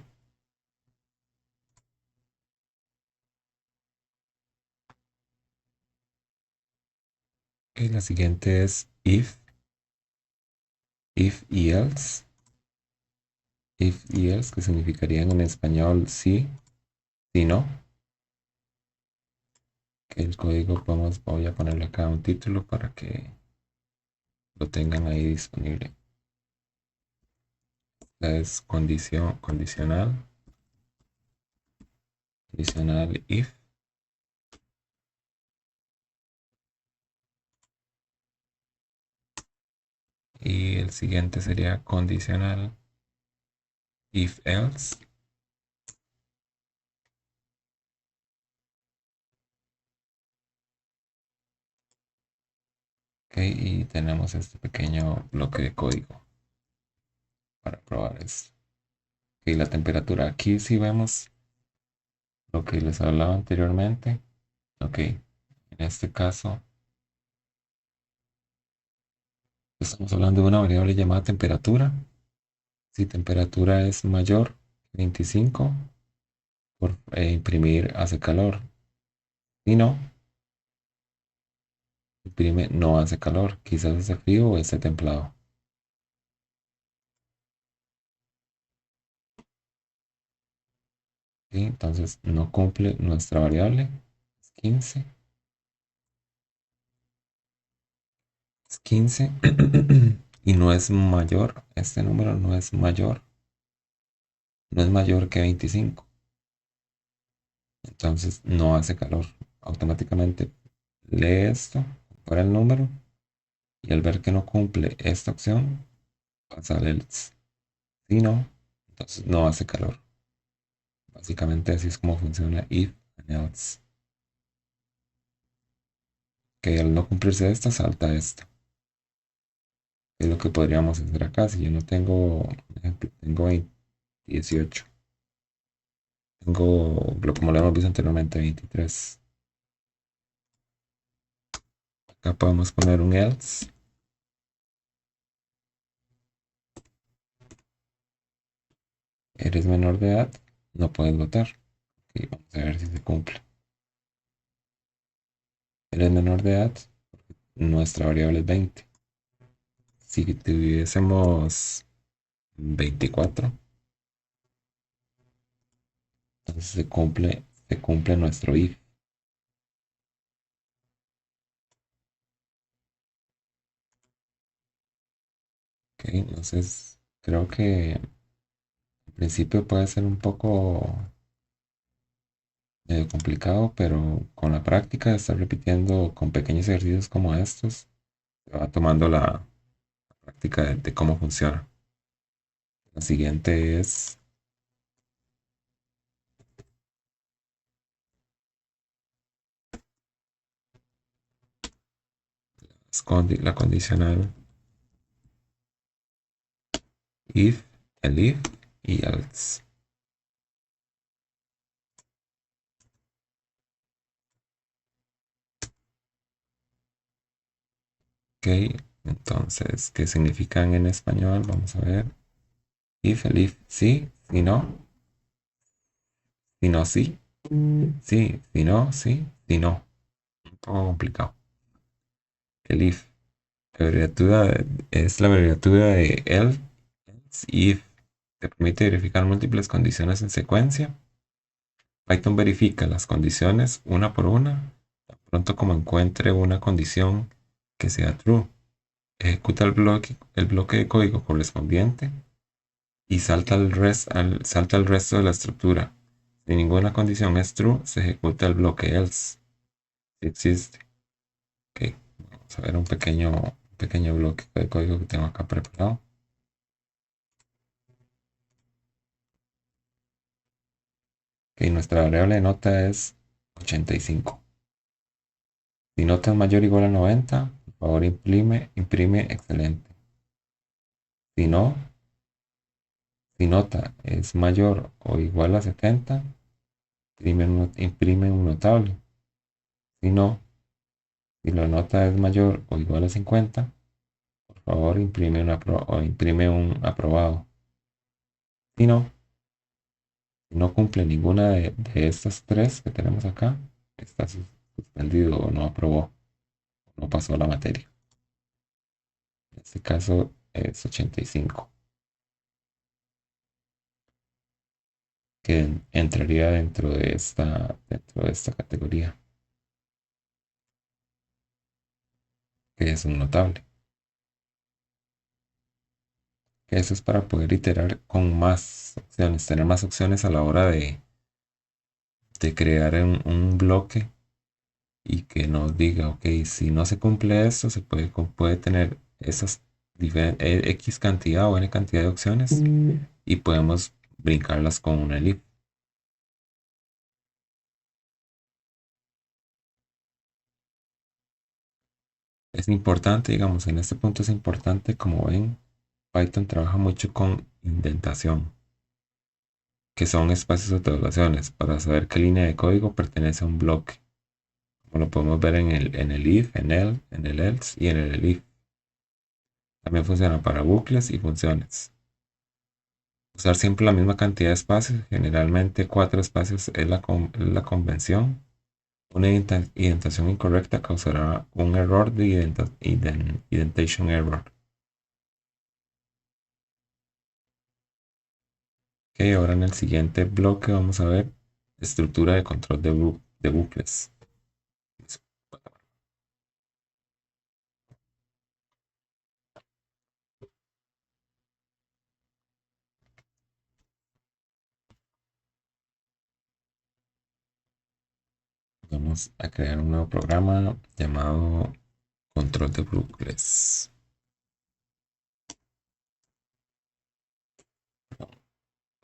Ok, la siguiente es if y else. If y else, que significarían en español sí, si no. Que el código voy a ponerle acá un título para que lo tengan ahí disponible. Esta es condicional if. Y el siguiente sería condicional if else. Ok, y tenemos este pequeño bloque de código para probar esto. Ok, la temperatura. Aquí sí vemos lo que les hablaba anteriormente. Ok, en este caso estamos hablando de una variable llamada temperatura. Si temperatura es mayor que 25, por imprimir hace calor. Si no, imprime no hace calor. Quizás hace frío o esté templado. ¿Sí? Entonces no cumple nuestra variable. Es 15. Es 15 y no es mayor. Este número no es mayor que 25. Entonces no hace calor. Automáticamente lee esto para el número y al ver que no cumple esta opción, pasa al else. Si no, entonces no hace calor. Básicamente así es como funciona if and else. Que al no cumplirse esta, salta esta. Es lo que podríamos hacer acá. Si yo no tengo, por ejemplo, tengo 18. Tengo, como lo hemos visto anteriormente, 23. Acá podemos poner un else. Eres menor de edad, no puedes votar. Y vamos a ver si se cumple. Eres menor de edad, nuestra variable es 20. Si tuviésemos 24, entonces se cumple nuestro if. Ok, entonces creo que al principio puede ser un poco medio complicado, pero con la práctica de estar repitiendo con pequeños ejercicios como estos, se va tomando la práctica de cómo funciona. La siguiente es la condicional if, el if y else. Ok, entonces, ¿qué significan en español? Vamos a ver. If, el if, sí, si no, sí, sí, si no, sí, si no. Un poco complicado. El if, la abreviatura es la abreviatura de else if. Te permite verificar múltiples condiciones en secuencia Python verifica las condiciones una por una. Tan pronto como encuentre una condición que sea true, ejecuta el bloque de código correspondiente y salta al resto de la estructura. Si ninguna condición es true, se ejecuta el bloque else, si existe. Ok, vamos a ver un pequeño bloque de código que tengo acá preparado. Ok, nuestra variable de nota es 85. Si nota es mayor o igual a 90, por favor imprime excelente. Si no, si nota es mayor o igual a 70, imprime un notable. Si no, si la nota es mayor o igual a 50, por favor imprime un aprobado. Si no, si no cumple ninguna de estas tres que tenemos acá, está suspendido o no aprobó, no pasó la materia. En este caso es 85, que entraría dentro de esta categoría, que es un notable. Que eso es para poder iterar con más opciones, tener más opciones a la hora de crear un bloque y que nos diga, ok, si no se cumple esto, puede tener esas X cantidad o N cantidad de opciones y podemos brincarlas con una elif. Es importante, digamos, en este punto es importante, como ven, Python trabaja mucho con indentación, que son espacios o tabulaciones, para saber qué línea de código pertenece a un bloque. Como lo podemos ver en el if, en el else y en el elif. También funciona para bucles y funciones. Usar siempre la misma cantidad de espacios, generalmente 4 espacios es la convención. Una indentación incorrecta causará un error de indentation error. Ok, ahora en el siguiente bloque vamos a ver estructura de control de bucles. Vamos a crear un nuevo programa llamado control de bucles.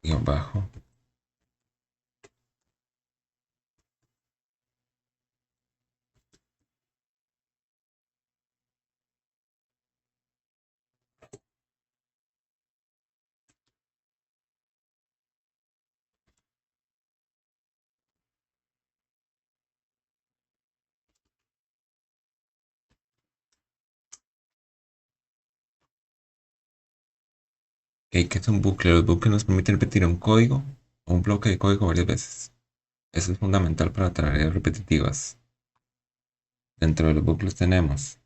Guión bajo. Ok, ¿qué es un bucle? Los bucles nos permiten repetir un código o un bloque de código varias veces. Eso es fundamental para tareas repetitivas. Dentro de los bucles tenemos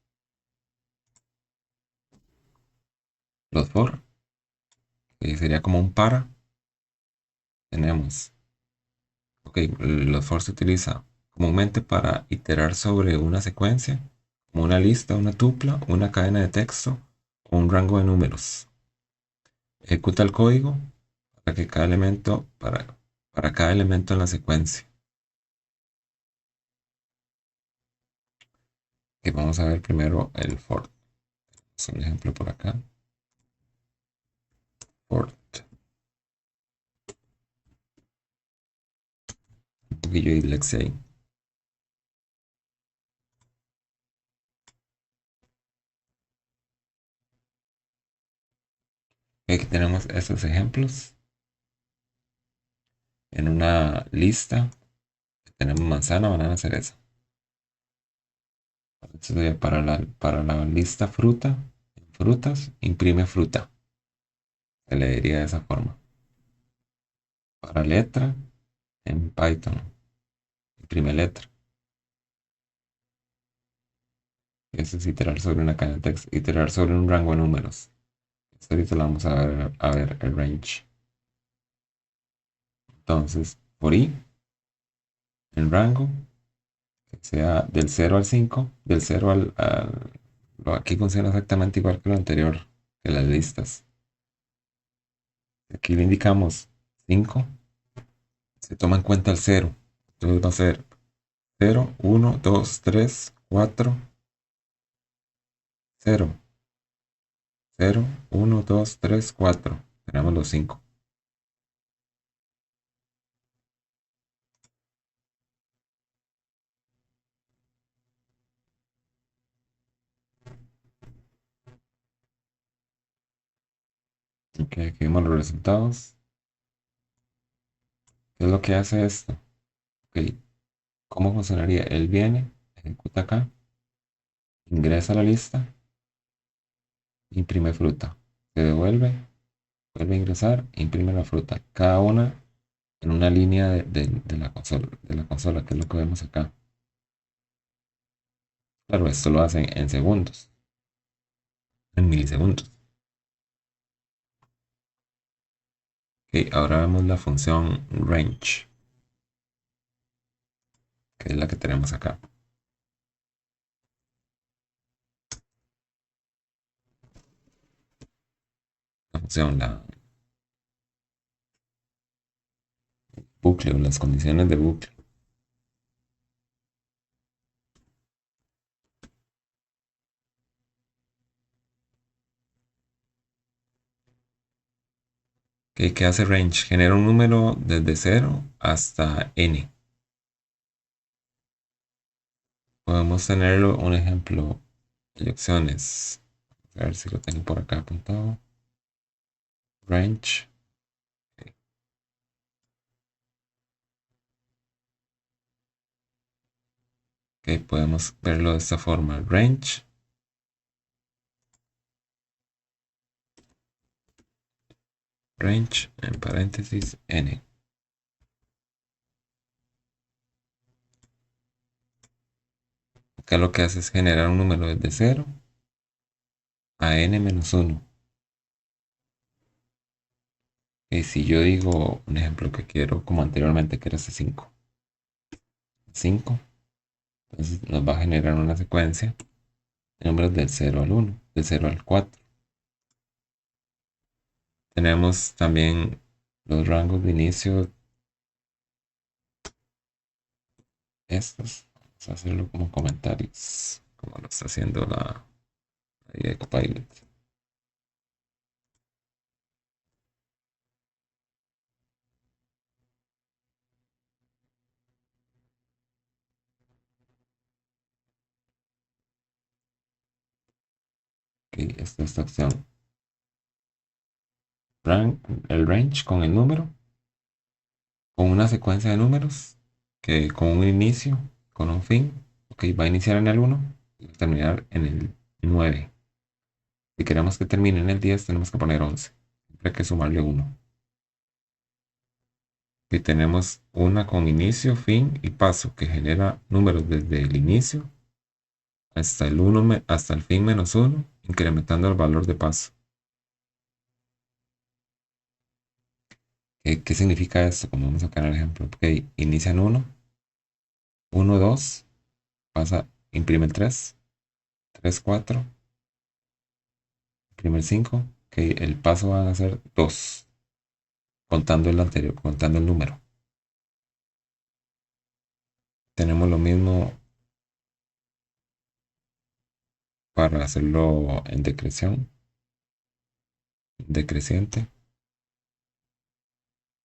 los for, que sería como un para. Tenemos, ok, los for se utiliza comúnmente para iterar sobre una secuencia, como una lista, una tupla, una cadena de texto o un rango de números. Ejecuta el código para cada elemento en la secuencia. Que vamos a ver primero el for. Es un ejemplo por acá. For. Un poquillo de dislexia ahí. Aquí tenemos estos ejemplos. En una lista tenemos manzana, banana, cereza. Entonces, para la lista frutas, imprime fruta. Se le diría de esa forma. Para letra, en Python, imprime letra. Eso es iterar sobre una cadena de texto, iterar sobre un rango de números. Esto ahorita lo vamos a ver el range. Entonces, for i, en rango, que sea del 0 al 5, del 0 aquí funciona exactamente igual que lo anterior, que las listas. Aquí le indicamos 5, se toma en cuenta el 0. Entonces va a ser 0, 1, 2, 3, 4, 0, 0, 1, 2, 3, 4. Tenemos los 5. Ok, aquí vemos los resultados. ¿Qué es lo que hace esto? Ok, ¿cómo funcionaría? Él viene, ejecuta acá, ingresa a la lista, imprime fruta. Se devuelve, vuelve a ingresar, imprime la fruta. Cada una en una línea de la consola, que es lo que vemos acá. Claro, esto lo hacen en segundos, en milisegundos. Ok, ahora vemos la función range, que es la que tenemos acá. La función, la bucle o las condiciones de bucle. ¿Qué hace range? Genera un número desde 0 hasta n. Podemos tenerlo, un ejemplo, elecciones. A ver si lo tengo por acá apuntado. Range. Ok, podemos verlo de esta forma. Range en paréntesis n. Acá lo que hace es generar un número desde 0 a n menos 1. Y si yo digo un ejemplo que quiero, como anteriormente, que era este 5. 5, entonces nos va a generar una secuencia de números del 0 al 1, del 0 al 4. Tenemos también los rangos de inicio, estos. Vamos a hacerlo como comentarios, como lo está haciendo la IA de Copilot. Ok, esta opción. El range con el número, con una secuencia de números, que con un inicio, con un fin. Ok, va a iniciar en el 1 y va a terminar en el 9. Si queremos que termine en el 10, tenemos que poner 11. Siempre hay que sumarle 1. Y tenemos una con inicio, fin y paso, que genera números desde el inicio hasta el 1, hasta el fin menos 1, incrementando el valor de paso. ¿Qué significa esto? Como vamos a sacar el ejemplo. Ok, inicia en 1, 1, 2, pasa, imprime el 3, 3, 4, imprime el 5. Ok, el paso va a ser 2, contando el anterior, contando el número. Tenemos lo mismo para hacerlo en decreciente,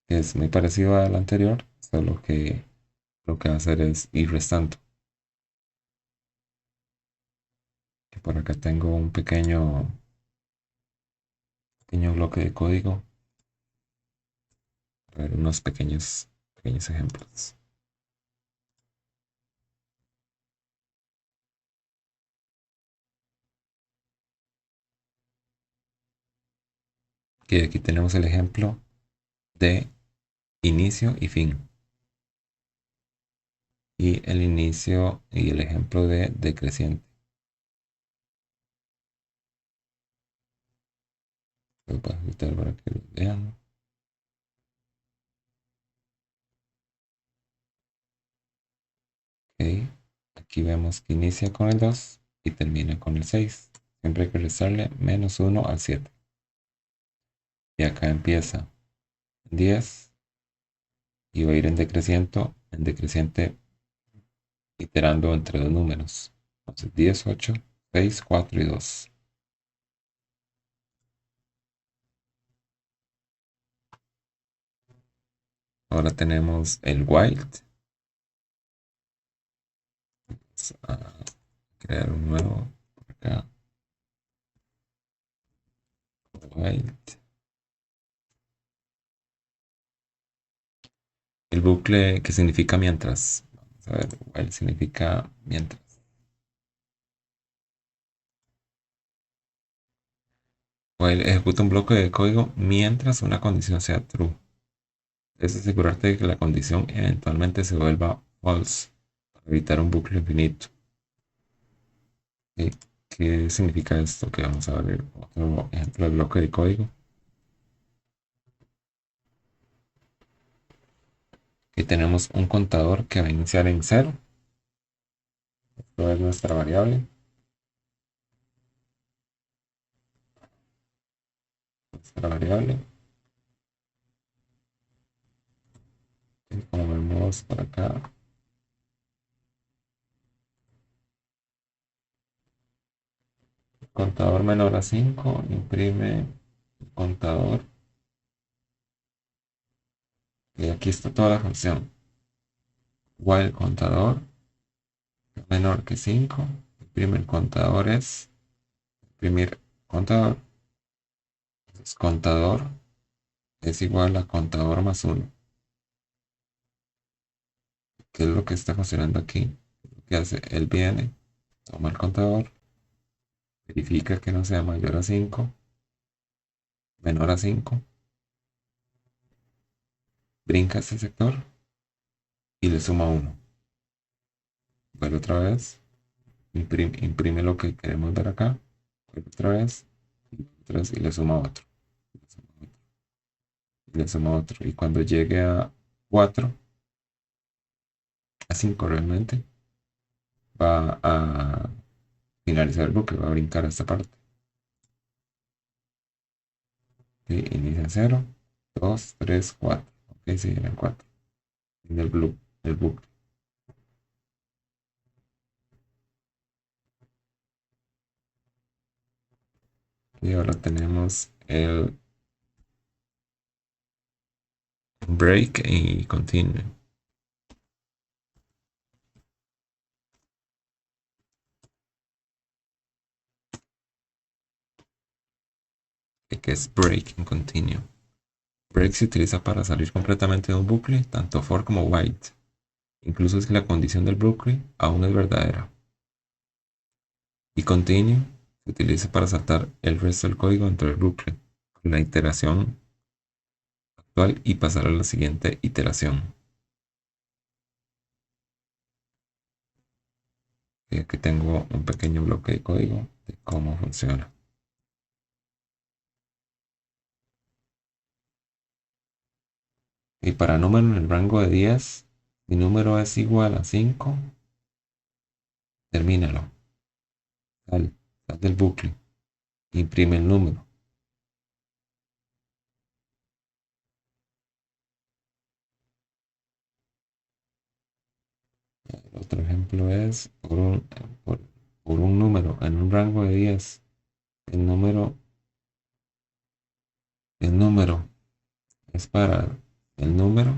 que es muy parecido al anterior, solo que lo que va a hacer es ir restando. Y por acá tengo un pequeño bloque de código para ver unos pequeños ejemplos. Y aquí tenemos el ejemplo de inicio y fin. Y el inicio y el ejemplo de decreciente. Lo voy a ajustar para que lo vean. Aquí vemos que inicia con el 2 y termina con el 6. Siempre hay que restarle -1 al 7. Y acá empieza 10 y va a ir en decreciente, iterando entre dos números. Entonces 10, 8, 6, 4 y 2. Ahora tenemos el while. Vamos a crear un nuevo por acá. While. El bucle que significa mientras. Vamos a ver, while significa mientras. While ejecuta un bloque de código mientras una condición sea true. Es asegurarte de que la condición eventualmente se vuelva false para evitar un bucle infinito. ¿Y qué significa esto? Que vamos a ver otro ejemplo de bloque de código. Aquí tenemos un contador que va a iniciar en 0. Esto es nuestra variable. Nuestra variable. Y como vemos por acá, contador menor a 5 imprime el contador. Y aquí está toda la función. While contador menor que 5, imprime el contador es imprimir contador. Entonces, contador es igual a contador más 1. ¿Qué es lo que está funcionando aquí? Lo que hace, él viene, toma el contador, verifica que no sea mayor a 5, menor a 5, brinca este sector y le suma 1. Vuelve otra vez, imprime lo que queremos ver acá, vuelve otra vez y le suma otro. Y le suma otro. Y cuando llegue a 4, a 5 realmente, va a finalizar el bucle, va a brincar a esta parte. ¿Sí? Inicia en 0, 2, 3, 4. Ok, sí, eran 4. En el bucle. Y ahora tenemos el break y continue. Que es break y continue. Break se utiliza para salir completamente de un bucle, tanto for como while, incluso si la condición del bucle aún es verdadera. Y continue se utiliza para saltar el resto del código dentro del bucle, la iteración actual y pasar a la siguiente iteración. Y aquí tengo un pequeño bloque de código de cómo funciona. Y para número en el rango de 10, mi número es igual a 5, termínalo. Sal del bucle. Imprime el número. Otro ejemplo es por un número en un rango de 10. El número es para el número.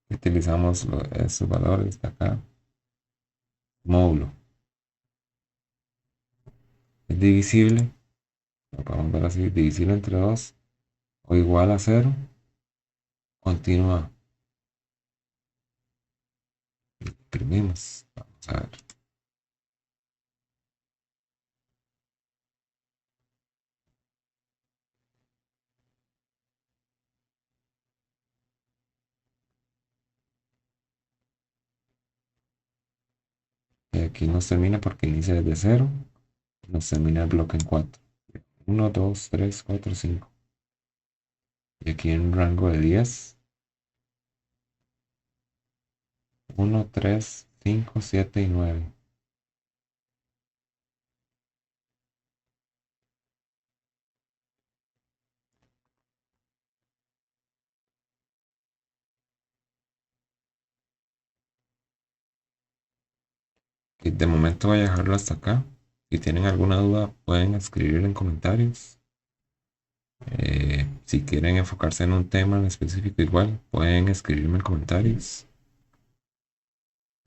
Utilizamos esos valores de acá. Módulo. Es divisible. Lo podemos ver así. Divisible entre 2 o igual a 0. Continúa. Imprimimos. Vamos a ver. Y aquí nos termina porque inicia desde 0. Nos termina el bloque en 4. 1, 2, 3, 4, 5. Y aquí en rango de 10, 1, 3, 5, 7 y 9. Y de momento voy a dejarlo hasta acá. Si tienen alguna duda, pueden escribir en comentarios. Si quieren enfocarse en un tema en específico, igual pueden escribirme en comentarios.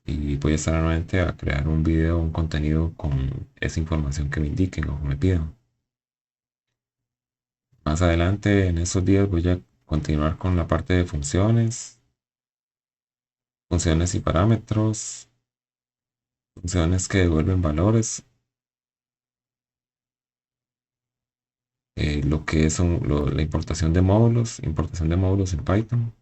Y voy a estar nuevamente a crear un video, un contenido con esa información que me indiquen o que me pidan. Más adelante, en esos días, voy a continuar con la parte de funciones, funciones y parámetros, funciones que devuelven valores, lo que es la importación de módulos en Python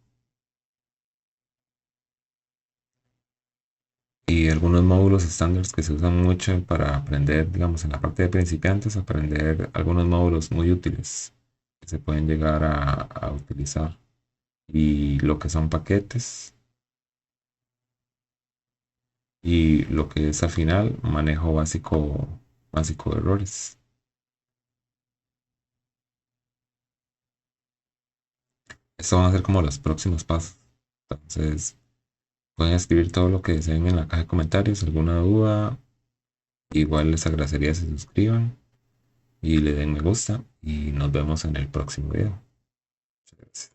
y algunos módulos estándares que se usan mucho para aprender, digamos, en la parte de principiantes, aprender algunos módulos muy útiles que se pueden llegar a utilizar y lo que son paquetes y lo que es al final manejo básico de errores. Estos van a ser como los próximos pasos. Entonces, pueden escribir todo lo que deseen en la caja de comentarios, alguna duda. Igual les agradecería si se suscriban y le den me gusta y nos vemos en el próximo video. Muchas gracias.